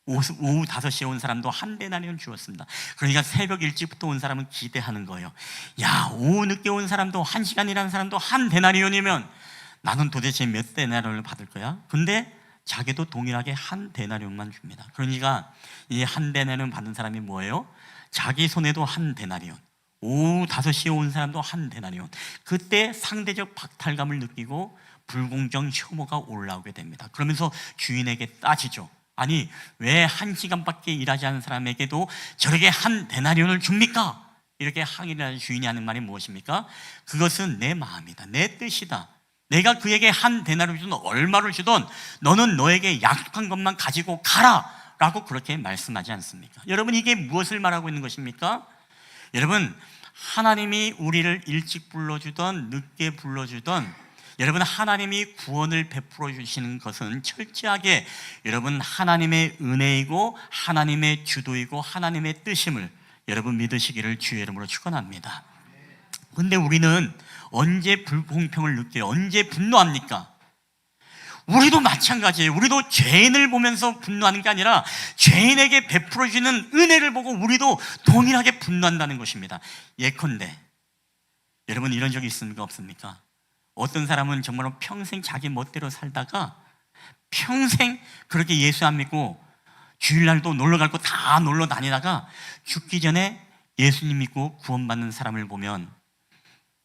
오후 5시에 온 사람도 한 데나리온 주었습니다. 그러니까 새벽 일찍부터 온 사람은 기대하는 거예요. 야, 오후 늦게 온 사람도 1시간 일하는 사람도 한 데나리온이면 나는 도대체 몇 데나리온을 받을 거야? 근데 자기도 동일하게 한 데나리온만 줍니다. 그러니까 이 한 데나리온 받는 사람이 뭐예요? 자기 손에도 한 데나리온, 오후 5시에 온 사람도 한 데나리온. 그때 상대적 박탈감을 느끼고 불공정 혐오가 올라오게 됩니다. 그러면서 주인에게 따지죠. 아니 왜 1시간밖에 일하지 않은 사람에게도 저렇게 한 데나리온을 줍니까? 이렇게 항의를 하는 주인이 하는 말이 무엇입니까? 그것은 내 마음이다, 내 뜻이다. 내가 그에게 한 데나리온을 주든 얼마를 주든 너는 너에게 약속한 것만 가지고 가라 라고 그렇게 말씀하지 않습니까? 여러분 이게 무엇을 말하고 있는 것입니까? 여러분 하나님이 우리를 일찍 불러주던 늦게 불러주던 여러분 하나님이 구원을 베풀어 주시는 것은 철저하게 여러분 하나님의 은혜이고 하나님의 주도이고 하나님의 뜻임을 여러분 믿으시기를 주의 이름으로 축원합니다. 근데 우리는 언제 불공평을 느껴요? 언제 분노합니까? 우리도 마찬가지예요. 우리도 죄인을 보면서 분노하는 게 아니라 죄인에게 베풀어주는 은혜를 보고 우리도 동일하게 분노한다는 것입니다. 예컨대 여러분 이런 적이 있습니까? 없습니까? 어떤 사람은 정말로 평생 자기 멋대로 살다가 평생 그렇게 예수 안 믿고 주일날도 놀러 갈 거 다 놀러 다니다가 죽기 전에 예수님 믿고 구원받는 사람을 보면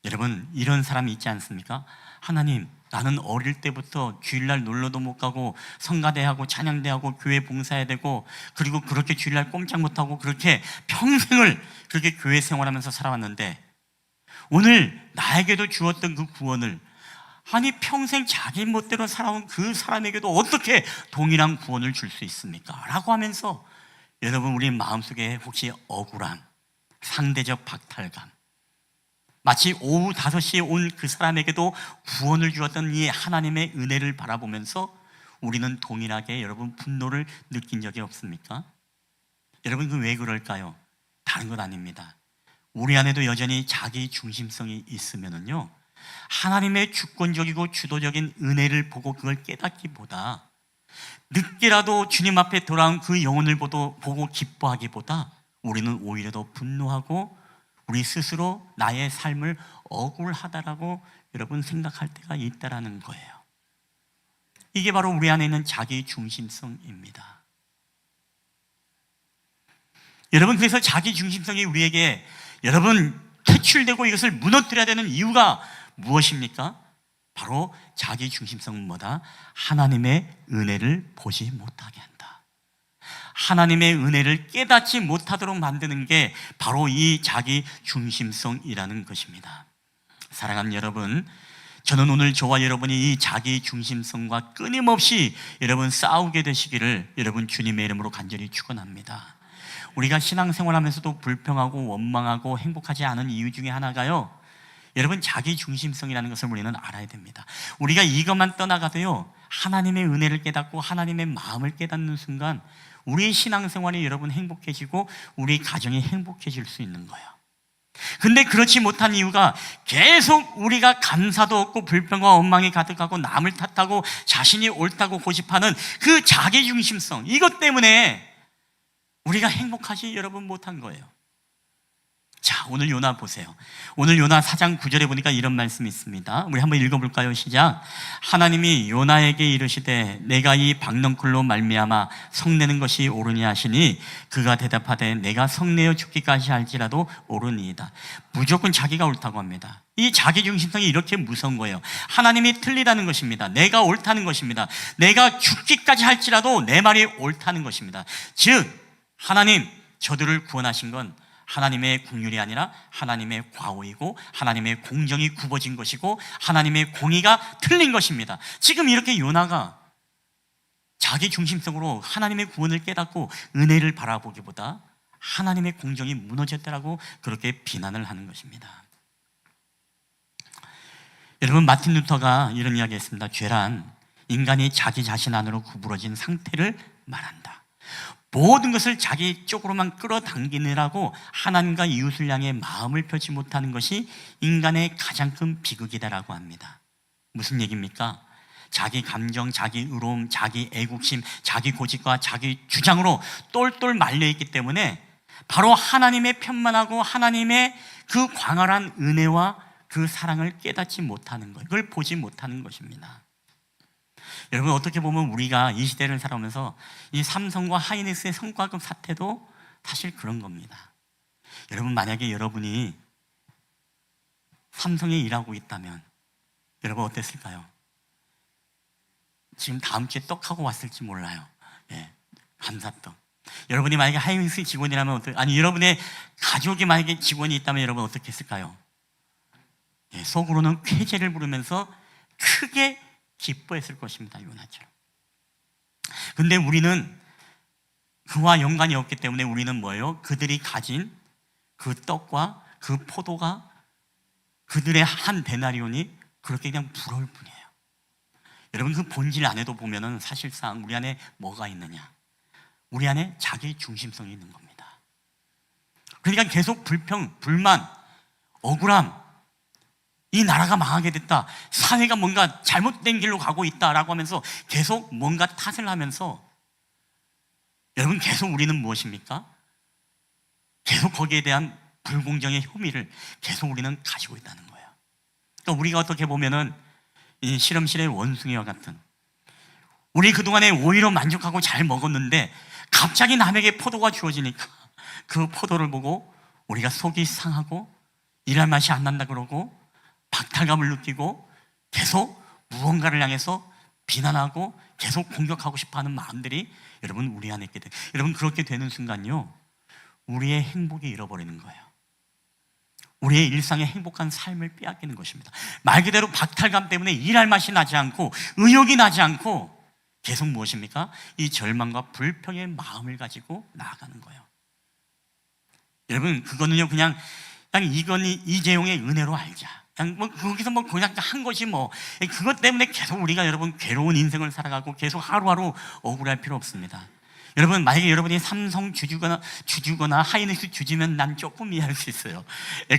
여러분 이런 사람이 있지 않습니까? 하나님, 나는 어릴 때부터 주일날 놀러도 못 가고 성가대하고 찬양대하고 교회 봉사해야 되고 그리고 그렇게 주일날 꼼짝 못하고 그렇게 평생을 그렇게 교회 생활하면서 살아왔는데 오늘 나에게도 주었던 그 구원을 아니 평생 자기 멋대로 살아온 그 사람에게도 어떻게 동일한 구원을 줄 수 있습니까? 라고 하면서 여러분 우리 마음속에 혹시 억울함, 상대적 박탈감, 마치 오후 5시에 온 그 사람에게도 구원을 주었던 이 하나님의 은혜를 바라보면서 우리는 동일하게 여러분 분노를 느낀 적이 없습니까? 여러분 그 왜 그럴까요? 다른 것 아닙니다. 우리 안에도 여전히 자기 중심성이 있으면은요 하나님의 주권적이고 주도적인 은혜를 보고 그걸 깨닫기보다 늦게라도 주님 앞에 돌아온 그 영혼을 보고 기뻐하기보다 우리는 오히려 더 분노하고 우리 스스로 나의 삶을 억울하다라고 여러분 생각할 때가 있다라는 거예요. 이게 바로 우리 안에 있는 자기 중심성입니다. 여러분 그래서 자기 중심성이 우리에게 여러분 퇴출되고 이것을 무너뜨려야 되는 이유가 무엇입니까? 바로 자기 중심성은 뭐다? 하나님의 은혜를 보지 못하게 한다. 하나님의 은혜를 깨닫지 못하도록 만드는 게 바로 이 자기 중심성이라는 것입니다. 사랑하는 여러분, 저는 오늘 저와 여러분이 이 자기 중심성과 끊임없이 여러분 싸우게 되시기를 여러분 주님의 이름으로 간절히 축원합니다. 우리가 신앙생활하면서도 불평하고 원망하고 행복하지 않은 이유 중에 하나가요 여러분 자기 중심성이라는 것을 우리는 알아야 됩니다. 우리가 이것만 떠나가도요 하나님의 은혜를 깨닫고 하나님의 마음을 깨닫는 순간 우리 신앙생활이 여러분 행복해지고 우리 가정이 행복해질 수 있는 거예요. 근데 그렇지 못한 이유가 계속 우리가 감사도 없고 불평과 원망이 가득하고 남을 탓하고 자신이 옳다고 고집하는 그 자기 중심성, 이것 때문에 우리가 행복하지 여러분 못한 거예요. 자, 오늘 요나 보세요. 오늘 요나 4장 9절에 보니까 이런 말씀이 있습니다. 우리 한번 읽어볼까요? 시작. 하나님이 요나에게 이르시되 내가 이 박넝쿨로 말미암아 성내는 것이 옳으냐 하시니 그가 대답하되 내가 성내어 죽기까지 할지라도 옳으니이다. 무조건 자기가 옳다고 합니다. 이 자기중심성이 이렇게 무서운 거예요. 하나님이 틀리다는 것입니다. 내가 옳다는 것입니다. 내가 죽기까지 할지라도 내 말이 옳다는 것입니다. 즉 하나님 저들을 구원하신 건 하나님의 긍휼이 아니라 하나님의 과오이고 하나님의 공정이 굽어진 것이고 하나님의 공의가 틀린 것입니다. 지금 이렇게 요나가 자기 중심성으로 하나님의 구원을 깨닫고 은혜를 바라보기보다 하나님의 공정이 무너졌다라고 그렇게 비난을 하는 것입니다. 여러분 마틴 루터가 이런 이야기 했습니다. 죄란 인간이 자기 자신 안으로 구부러진 상태를 말한다. 모든 것을 자기 쪽으로만 끌어당기느라고 하나님과 이웃을 향해 마음을 펴지 못하는 것이 인간의 가장 큰 비극이다라고 합니다. 무슨 얘기입니까? 자기 감정, 자기 의로움, 자기 애국심, 자기 고집과 자기 주장으로 똘똘 말려있기 때문에 바로 하나님의 편만하고 하나님의 그 광활한 은혜와 그 사랑을 깨닫지 못하는 것, 그걸 보지 못하는 것입니다. 여러분 어떻게 보면 우리가 이 시대를 살아오면서 이 삼성과 하이닉스의 성과급 사태도 사실 그런 겁니다. 여러분 만약에 여러분이 삼성에 일하고 있다면 여러분 어땠을까요? 지금 다음 주에 떡하고 왔을지 몰라요. 예, 감사떡. 여러분이 만약에 하이닉스 직원이라면 아니 여러분의 가족이 만약에 직원이 있다면 여러분 어떻게 했을까요? 예, 속으로는 쾌재를 부르면서 크게 기뻐했을 것입니다. 요나처럼. 근데 우리는 그와 연관이 없기 때문에 우리는 뭐예요? 그들이 가진 그 떡과 그 포도가 그들의 한 데나리온이 그렇게 그냥 부러울 뿐이에요. 여러분 그 본질 안에도 보면은 사실상 우리 안에 뭐가 있느냐? 우리 안에 자기 중심성이 있는 겁니다. 그러니까 계속 불평, 불만, 억울함, 이 나라가 망하게 됐다, 사회가 뭔가 잘못된 길로 가고 있다라고 하면서 계속 뭔가 탓을 하면서, 여러분 계속 우리는 무엇입니까? 계속 거기에 대한 불공정의 혐의를 계속 우리는 가지고 있다는 거예요. 그러니까 우리가 어떻게 보면은 이 실험실의 원숭이와 같은, 우리 그동안에 오히려 만족하고 잘 먹었는데 갑자기 남에게 포도가 주어지니까 그 포도를 보고 우리가 속이 상하고 일할 맛이 안 난다 그러고 박탈감을 느끼고 계속 무언가를 향해서 비난하고 계속 공격하고 싶어하는 마음들이 여러분 우리 안에 있게 돼. 여러분 그렇게 되는 순간요, 우리의 행복이 잃어버리는 거예요. 우리의 일상의 행복한 삶을 빼앗기는 것입니다. 말 그대로 박탈감 때문에 일할 맛이 나지 않고 의욕이 나지 않고 계속 무엇입니까? 이 절망과 불평의 마음을 가지고 나아가는 거예요. 여러분 그거는요 그냥 이건희 이재용의 은혜로 알자, 그냥 뭐 거기서 뭐 그냥 한 것이 뭐 그것 때문에 계속 우리가 여러분 괴로운 인생을 살아가고 계속 하루하루 억울할 필요 없습니다. 여러분 만약에 여러분이 삼성 주주거나 하이닉스 주주면 난 조금 이해할 수 있어요.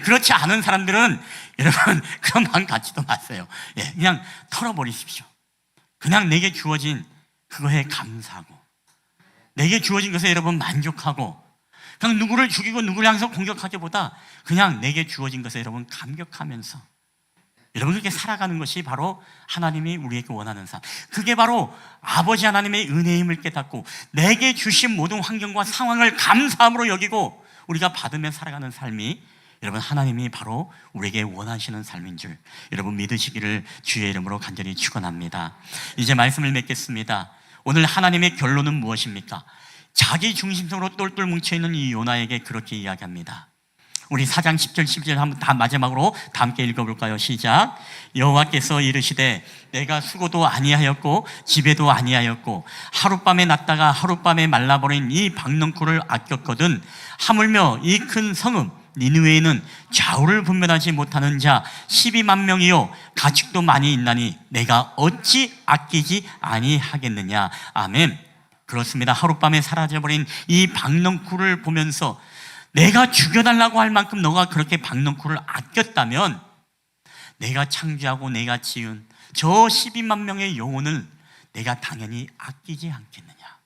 그렇지 않은 사람들은 여러분 그런 마음 갖지도 마세요. 그냥 털어버리십시오. 그냥 내게 주어진 그거에 감사하고, 내게 주어진 것에 여러분 만족하고, 그냥 누구를 죽이고 누구를 향해서 공격하기보다 그냥 내게 주어진 것에 여러분 감격하면서 여러분 그렇게 살아가는 것이 바로 하나님이 우리에게 원하는 삶, 그게 바로 아버지 하나님의 은혜임을 깨닫고 내게 주신 모든 환경과 상황을 감사함으로 여기고 우리가 받으며 살아가는 삶이 여러분 하나님이 바로 우리에게 원하시는 삶인 줄 여러분 믿으시기를 주의 이름으로 간절히 축원합니다. 이제 말씀을 맺겠습니다. 오늘 하나님의 결론은 무엇입니까? 자기 중심적으로 똘똘 뭉쳐있는 이 요나에게 그렇게 이야기합니다. 우리 4장 10절 11절 한번 다 마지막으로 다 함께 읽어볼까요? 시작. 여호와께서 이르시되 내가 수고도 아니하였고 집에도 아니하였고 하룻밤에 났다가 하룻밤에 말라버린 이 박넝쿨을 아꼈거든 하물며 이 큰 성읍 니느웨에는 좌우를 분별하지 못하는 자 12만 명이요 가축도 많이 있나니 내가 어찌 아끼지 아니하겠느냐. 아멘. 그렇습니다. 하룻밤에 사라져버린 이 박넝쿨을 보면서 내가 죽여달라고 할 만큼 너가 그렇게 박넝쿨을 아꼈다면 내가 창조하고 내가 지은 저 12만 명의 영혼을 내가 당연히 아끼지 않겠느냐.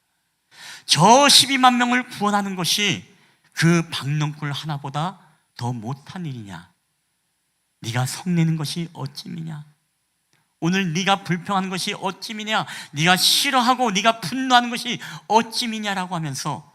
저 12만 명을 구원하는 것이 그 박넝쿨 하나보다 더 못한 일이냐. 네가 성내는 것이 어찌미냐. 오늘 네가 불평하는 것이 어찌미냐. 네가 싫어하고 네가 분노하는 것이 어찌미냐라고 하면서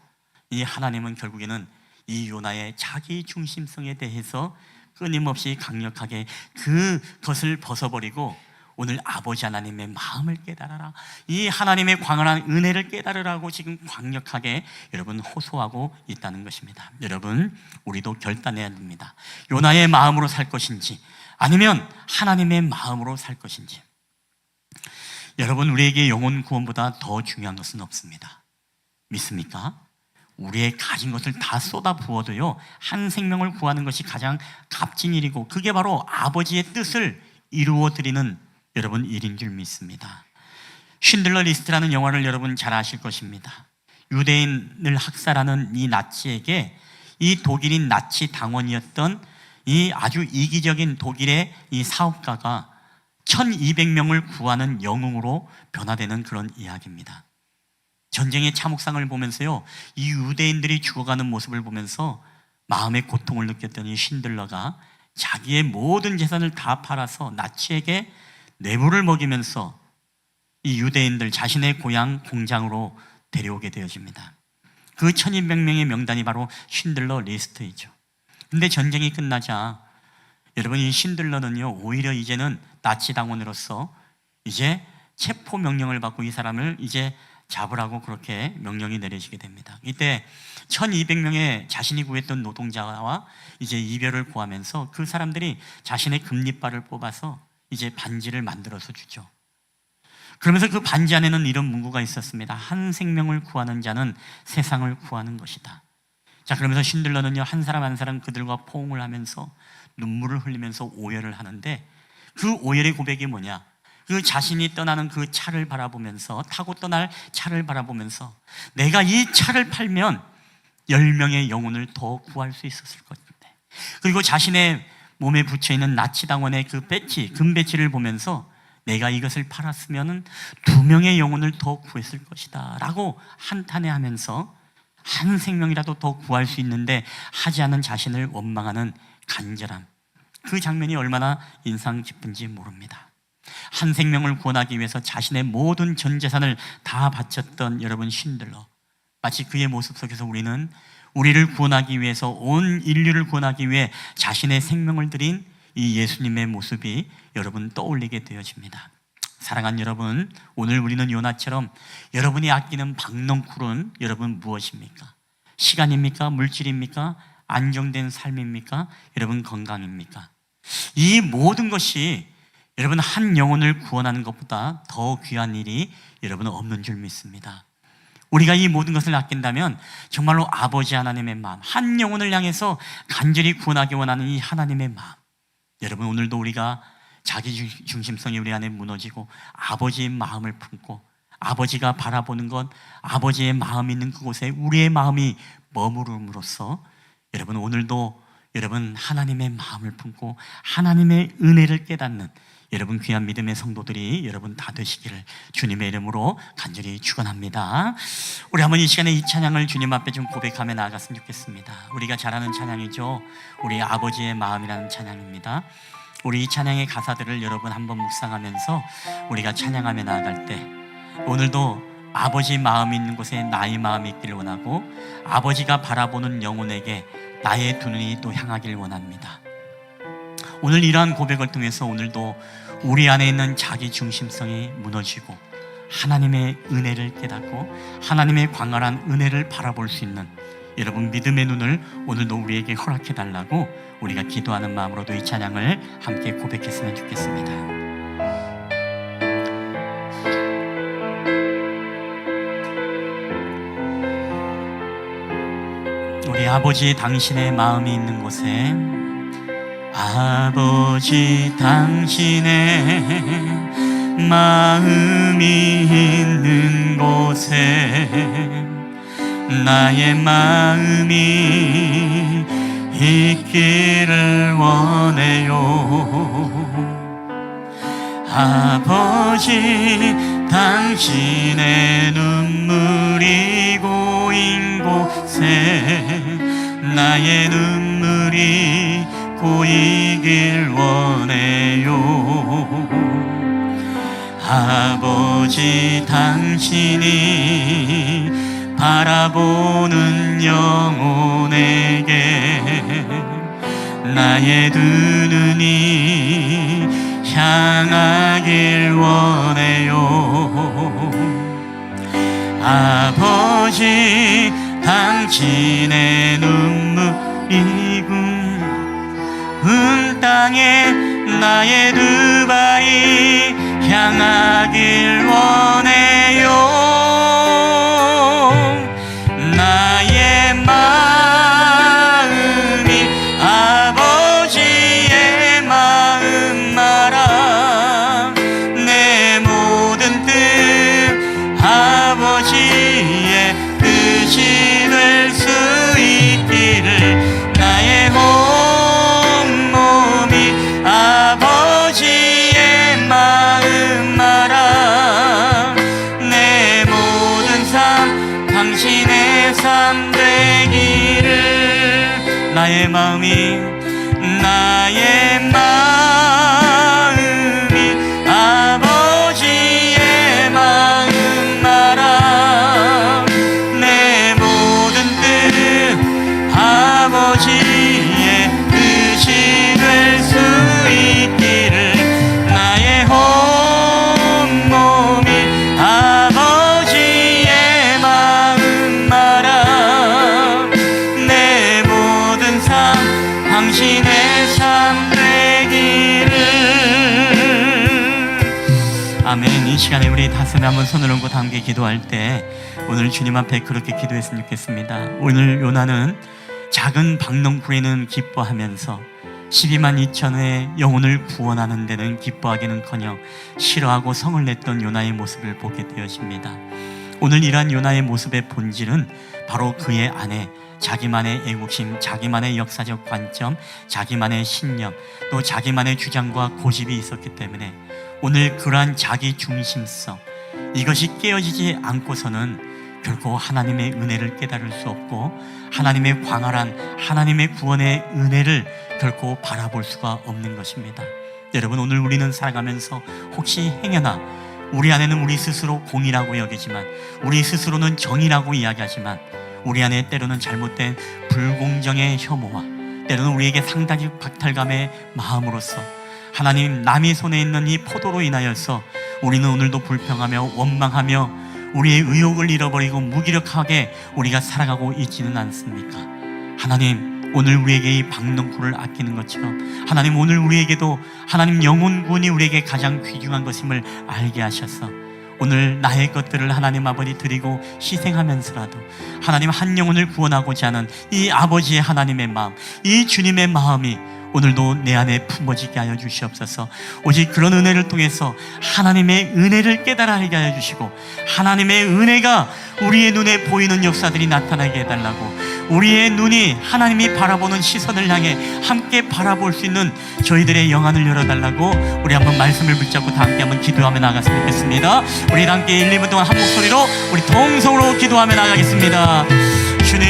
이 하나님은 결국에는 이 요나의 자기 중심성에 대해서 끊임없이 강력하게 그것을 벗어버리고 오늘 아버지 하나님의 마음을 깨달아라, 이 하나님의 광활한 은혜를 깨달으라고 지금 강력하게 여러분 호소하고 있다는 것입니다. 여러분 우리도 결단해야 됩니다. 요나의 마음으로 살 것인지 아니면 하나님의 마음으로 살 것인지. 여러분 우리에게 영혼 구원보다 더 중요한 것은 없습니다. 믿습니까? 우리의 가진 것을 다 쏟아 부어도요 한 생명을 구하는 것이 가장 값진 일이고 그게 바로 아버지의 뜻을 이루어 드리는 여러분 일인 줄 믿습니다. 쉰들러 리스트라는 영화를 여러분 잘 아실 것입니다. 유대인을 학살하는 이 나치에게 이 독일인 나치 당원이었던 이 아주 이기적인 독일의 이 사업가가 1200명을 구하는 영웅으로 변화되는 그런 이야기입니다. 전쟁의 참혹상을 보면서요 이 유대인들이 죽어가는 모습을 보면서 마음의 고통을 느꼈던 이 쉰들러가 자기의 모든 재산을 다 팔아서 나치에게 뇌물을 먹이면서 이 유대인들 자신의 고향 공장으로 데려오게 되어집니다. 그 1200명의 명단이 바로 쉰들러 리스트이죠. 근데 전쟁이 끝나자 여러분 이 쉰들러는요 오히려 이제는 나치 당원으로서 이제 체포 명령을 받고 이 사람을 이제 잡으라고 그렇게 명령이 내려지게 됩니다. 이때 1200명의 자신이 구했던 노동자와 이제 이별을 구하면서 그 사람들이 자신의 금리발을 뽑아서 이제 반지를 만들어서 주죠. 그러면서 그 반지 안에는 이런 문구가 있었습니다. 한 생명을 구하는 자는 세상을 구하는 것이다. 자, 그러면서 쉰들러는요 한 사람 한 사람 그들과 포옹을 하면서 눈물을 흘리면서 오열을 하는데 그 오열의 고백이 뭐냐? 그 자신이 떠나는 그 차를 바라보면서 타고 떠날 차를 바라보면서 내가 이 차를 팔면 10명의 영혼을 더 구할 수 있었을 것인데, 그리고 자신의 몸에 붙여있는 나치당원의 그 배지, 금배지를 보면서 내가 이것을 팔았으면 2명의 영혼을 더 구했을 것이다 라고 한탄해하면서 한 생명이라도 더 구할 수 있는데 하지 않은 자신을 원망하는 간절함, 그 장면이 얼마나 인상 깊은지 모릅니다. 한 생명을 구원하기 위해서 자신의 모든 전 재산을 다 바쳤던 여러분 쉰들러, 마치 그의 모습 속에서 우리는 우리를 구원하기 위해서, 온 인류를 구원하기 위해 자신의 생명을 드린 이 예수님의 모습이 여러분 떠올리게 되어집니다. 사랑하는 여러분, 오늘 우리는 요나처럼 여러분이 아끼는 박넝쿨은 여러분 무엇입니까? 시간입니까? 물질입니까? 안정된 삶입니까? 여러분 건강입니까? 이 모든 것이 여러분 한 영혼을 구원하는 것보다 더 귀한 일이 여러분은 없는 줄 믿습니다. 우리가 이 모든 것을 아낀다면 정말로 아버지 하나님의 마음, 한 영혼을 향해서 간절히 구원하기 원하는 이 하나님의 마음, 여러분 오늘도 우리가 자기 중심성이 우리 안에 무너지고 아버지의 마음을 품고 아버지가 바라보는 것, 아버지의 마음이 있는 그곳에 우리의 마음이 머무름으로써 여러분 오늘도 여러분 하나님의 마음을 품고 하나님의 은혜를 깨닫는 여러분 귀한 믿음의 성도들이 여러분 다 되시기를 주님의 이름으로 간절히 축원합니다. 우리 한번 이 시간에 이 찬양을 주님 앞에 좀 고백하며 나아갔으면 좋겠습니다. 우리가 잘 아는 찬양이죠. 우리 아버지의 마음이라는 찬양입니다. 우리 이 찬양의 가사들을 여러분 한번 묵상하면서 우리가 찬양하며 나아갈 때 오늘도 아버지 마음이 있는 곳에 나의 마음이 있기를 원하고 아버지가 바라보는 영혼에게 나의 두 눈이 또 향하길 원합니다. 오늘 이러한 고백을 통해서 오늘도 우리 안에 있는 자기 중심성이 무너지고 하나님의 은혜를 깨닫고 하나님의 광활한 은혜를 바라볼 수 있는 여러분 믿음의 눈을 오늘도 우리에게 허락해 달라고 우리가 기도하는 마음으로도 이 찬양을 함께 고백했으면 좋겠습니다. 우리 아버지 당신의 마음이 있는 곳에, 아버지 당신의 마음이 있는 곳에 나의 마음이 있기를 원해요. 아버지 당신의 눈물이 고인 곳에 나의 눈물이 고이길 원해요. 아버지 당신이 바라보는 영혼에게 나의 두 눈이 향하길 원해요. 아버지 당신의 눈물이 군 땅에 나의 두 발이 향하길 원해요. 나의 마음이 아버지의 마음 알아. 내 모든 뜻 아버지의 뜻이 될 수 있기를 나의 온몸이 아버지의 마음 알아. 내 모든 삶 당신의 삶 되기를. 나의 마음이 아버지의 마음 알아. 내 모든 뜻 아버지의 뜻이 될 수 있기를. 나의 온몸이 아버지의 마음 알아. 내 모든 삶 당신의 삶 되기를. 아멘. 이 시간에 우리 가슴에 한번 손을 얹고 다 함께 기도할 때 오늘 주님 앞에 그렇게 기도했으면 좋겠습니다. 오늘 요나는 작은 박넝쿨에는 기뻐하면서 12만 2천의 영혼을 구원하는 데는 기뻐하기는커녕 싫어하고 성을 냈던 요나의 모습을 보게 되어집니다. 오늘 이러한 요나의 모습의 본질은 바로 그의 안에 자기만의 애국심, 자기만의 역사적 관점, 자기만의 신념, 또 자기만의 주장과 고집이 있었기 때문에 오늘 그러한 자기 중심성, 이것이 깨어지지 않고서는 결코 하나님의 은혜를 깨달을 수 없고 하나님의 광활한 하나님의 구원의 은혜를 결코 바라볼 수가 없는 것입니다. 여러분, 오늘 우리는 살아가면서 혹시 행여나 우리 안에는 우리 스스로 공이라고 여기지만, 우리 스스로는 정의라고 이야기하지만, 우리 안에 때로는 잘못된 불공정의 혐오와 때로는 우리에게 상당히 박탈감의 마음으로서 하나님, 남이 손에 있는 이 포도로 인하여서 우리는 오늘도 불평하며 원망하며 우리의 의욕을 잃어버리고 무기력하게 우리가 살아가고 있지는 않습니까? 하나님, 오늘 우리에게 이 박농쿨을 아끼는 것처럼 하나님, 오늘 우리에게도 하나님 영혼구원이 우리에게 가장 귀중한 것임을 알게 하셔서 오늘 나의 것들을 하나님 아버지 드리고 희생하면서라도 하나님 한 영혼을 구원하고자 하는 이 아버지의 하나님의 마음, 이 주님의 마음이 오늘도 내 안에 품어지게 하여 주시옵소서. 오직 그런 은혜를 통해서 하나님의 은혜를 깨달아게 하여 주시고 하나님의 은혜가 우리의 눈에 보이는 역사들이 나타나게 해달라고, 우리의 눈이 하나님이 바라보는 시선을 향해 함께 바라볼 수 있는 저희들의 영안을 열어달라고 우리 한번 말씀을 붙잡고 다 함께 한번 기도하며 나갔으면 좋겠습니다. 우리 함께 1, 2분 동안 한 목소리로 우리 통성으로 기도하며 나가겠습니다. 주님,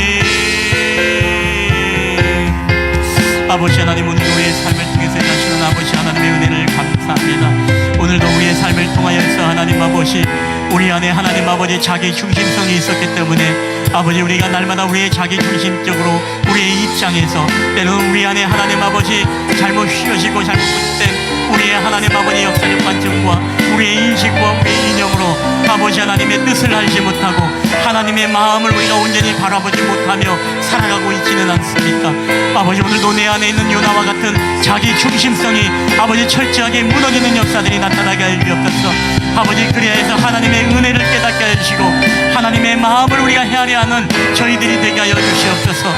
아버지 하나님, 오늘 우리의 삶을 통해서 일하시는 아버지 하나님의 은혜를 감사합니다. 오늘도 우리의 삶을 통하여서 하나님 아버지, 우리 안에 하나님 아버지 자기 중심성이 있었기 때문에 아버지, 우리가 날마다 우리의 자기 중심적으로 우리의 입장에서 때로는 우리 안에 하나님 아버지 잘못 휘어지고 잘못된 우리의 하나님 아버지 역사적 관점과 우리의 인식과 우리의 이념으로 아버지 하나님의 뜻을 알지 못하고 하나님의 마음을 우리가 온전히 바라보지 못하며 살아가고 있지는 않습니까? 아버지, 오늘도 내 안에 있는 요나와 같은 자기 중심성이 아버지 철저하게 무너지는 역사들이 나타나게 하여 주옵소서. 아버지, 그리하여서 하나님의 은혜를 깨닫게 하여 주시고 하나님의 마음을 우리가 헤아려 하는 저희들이 되게 하여 주시옵소서.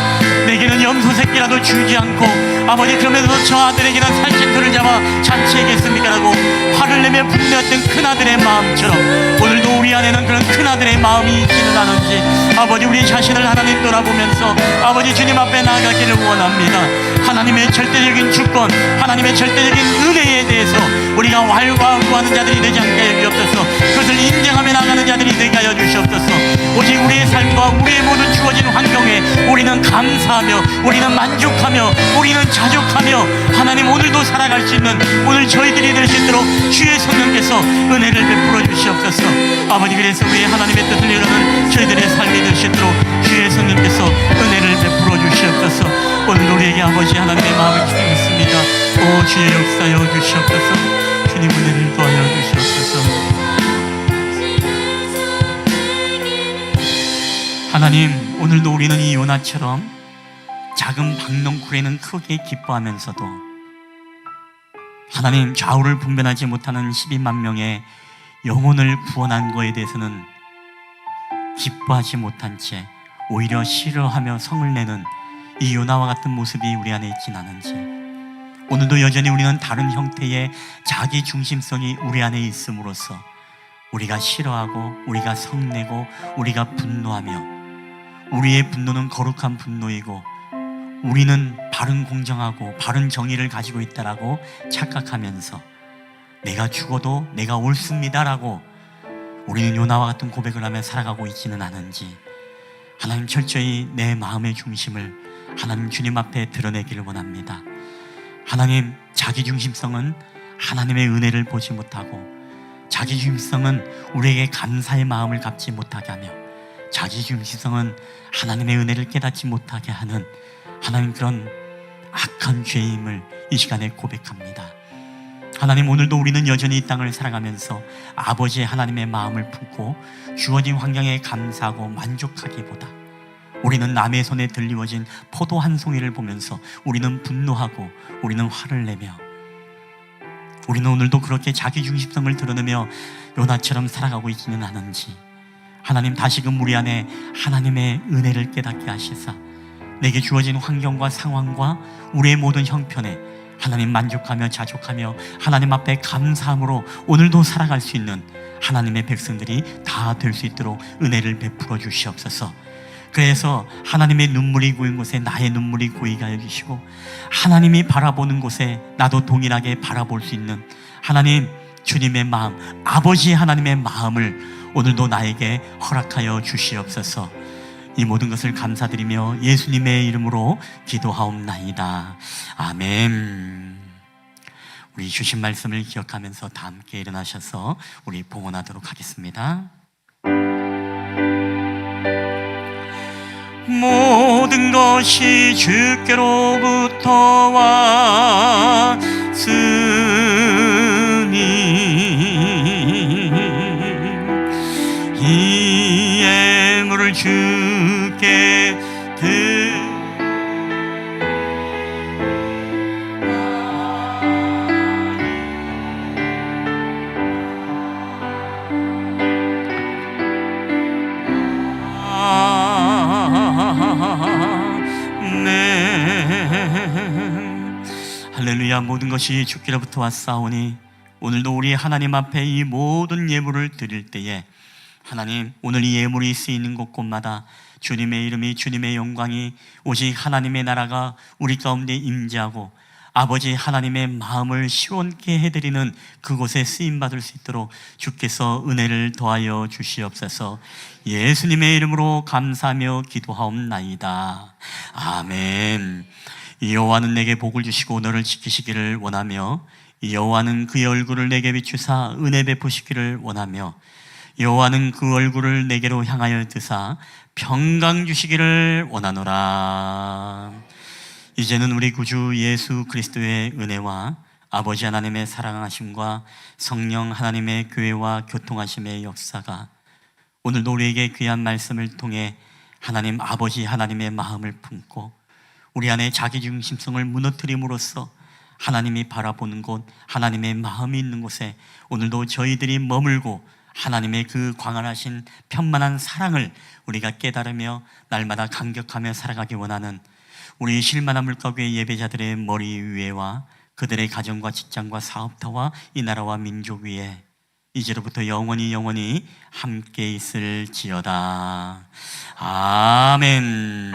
내게는 염소 새끼라도 주지 않고 아버지, 그러면서 저 아들에게는 살찐털을 잡아 잔치하겠습니까? 라고 화를 내며 분노했던 큰아들의 마음처럼 오늘도 우리 안에는 그런 큰아들의 마음이 있지는 않은지 아버지, 우리 자신을 하나님 돌아보면서 아버지 주님 앞에 나아가기를 원합니다. 하나님의 절대적인 주권, 하나님의 절대적인 은혜에 대해서 우리가 왈가왈부하는 자들이 되지 않게 하여 주옵소서. 그것을 인정하며 나가는 자들이 되게 하여 주시옵소서. 오직 우리의 삶과 우리의 모든 주어진 환경에 우리는 감사하며 우리는 만족하며 우리는 자족하며 하나님, 오늘도 살아갈 수 있는 오늘 저희들이 될 수 있도록 주의 성령께서 은혜를 베풀어 주시옵소서. 아버지, 그래서 우리의 하나님의 뜻을 이루는 저희들의 삶이 될 수 있도록 주의 성령께서 은혜를 베풀어 주시옵소서. 오늘 우리에게 아버지 하나님의 마음을 기도했습니다. 오 주의 역사여 주시옵소서. 주님 은혜를 도하여 주시옵소서. 하나님, 오늘도 우리는 이 요나처럼 작은 박농쿨에는 크게 기뻐하면서도 하나님, 좌우를 분별하지 못하는 12만 명의 영혼을 구원한 거에 대해서는 기뻐하지 못한 채 오히려 싫어하며 성을 내는 이 요나와 같은 모습이 우리 안에 있진 않은지, 오늘도 여전히 우리는 다른 형태의 자기 중심성이 우리 안에 있음으로써 우리가 싫어하고 우리가 성내고 우리가 분노하며, 우리의 분노는 거룩한 분노이고 우리는 바른 공정하고 바른 정의를 가지고 있다라고 착각하면서 내가 죽어도 내가 옳습니다라고 우리는 요나와 같은 고백을 하며 살아가고 있지는 않은지, 하나님, 철저히 내 마음의 중심을 하나님 주님 앞에 드러내기를 원합니다. 하나님, 자기중심성은 하나님의 은혜를 보지 못하고, 자기중심성은 우리에게 감사의 마음을 갖지 못하게 하며, 자기중심성은 하나님의 은혜를 깨닫지 못하게 하는 하나님, 그런 악한 죄임을 이 시간에 고백합니다. 하나님, 오늘도 우리는 여전히 이 땅을 살아가면서 아버지의 하나님의 마음을 품고 주어진 환경에 감사하고 만족하기보다 우리는 남의 손에 들리워진 포도 한 송이를 보면서 우리는 분노하고 우리는 화를 내며, 우리는 오늘도 그렇게 자기중심성을 드러내며 요나처럼 살아가고 있지는 않은지, 하나님, 다시금 우리 안에 하나님의 은혜를 깨닫게 하시사 내게 주어진 환경과 상황과 우리의 모든 형편에 하나님 만족하며 자족하며 하나님 앞에 감사함으로 오늘도 살아갈 수 있는 하나님의 백성들이 다 될 수 있도록 은혜를 베풀어 주시옵소서. 그래서 하나님의 눈물이 고인 곳에 나의 눈물이 고이게 하여 주시고, 하나님이 바라보는 곳에 나도 동일하게 바라볼 수 있는 하나님 주님의 마음, 아버지 하나님의 마음을 오늘도 나에게 허락하여 주시옵소서. 이 모든 것을 감사드리며 예수님의 이름으로 기도하옵나이다. 아멘. 우리 주신 말씀을 기억하면서 다 함께 일어나셔서 우리 봉헌하도록 하겠습니다. 모든 것이 주께로부터 왔으니 이 예물을 주께 할렐루야. 모든 것이 주께로부터 왔사오니 오늘도 우리 하나님 앞에 이 모든 예물을 드릴 때에 하나님, 오늘 이 예물이 쓰이는 곳곳마다 주님의 이름이, 주님의 영광이, 오직 하나님의 나라가 우리 가운데 임재하고 아버지 하나님의 마음을 시원케 해드리는 그곳에 쓰임받을 수 있도록 주께서 은혜를 더하여 주시옵소서. 예수님의 이름으로 감사하며 기도하옵나이다. 아멘. 여호와는 내게 복을 주시고 너를 지키시기를 원하며, 여호와는 그의 얼굴을 내게 비추사 은혜 베푸시기를 원하며, 여호와는 그 얼굴을 내게로 향하여 드사 평강 주시기를 원하노라. 이제는 우리 구주 예수 그리스도의 은혜와 아버지 하나님의 사랑하심과 성령 하나님의 교회와 교통하심의 역사가 오늘도 우리에게 귀한 말씀을 통해 하나님 아버지 하나님의 마음을 품고 우리 안에 자기중심성을 무너뜨림으로써 하나님이 바라보는 곳, 하나님의 마음이 있는 곳에 오늘도 저희들이 머물고 하나님의 그 광활하신 편만한 사랑을 우리가 깨달으며 날마다 감격하며 살아가기 원하는 우리 실만한 물가교회 예배자들의 머리 위에와 그들의 가정과 직장과 사업터와 이 나라와 민족 위에 이제로부터 영원히 함께 있을지어다. 아멘.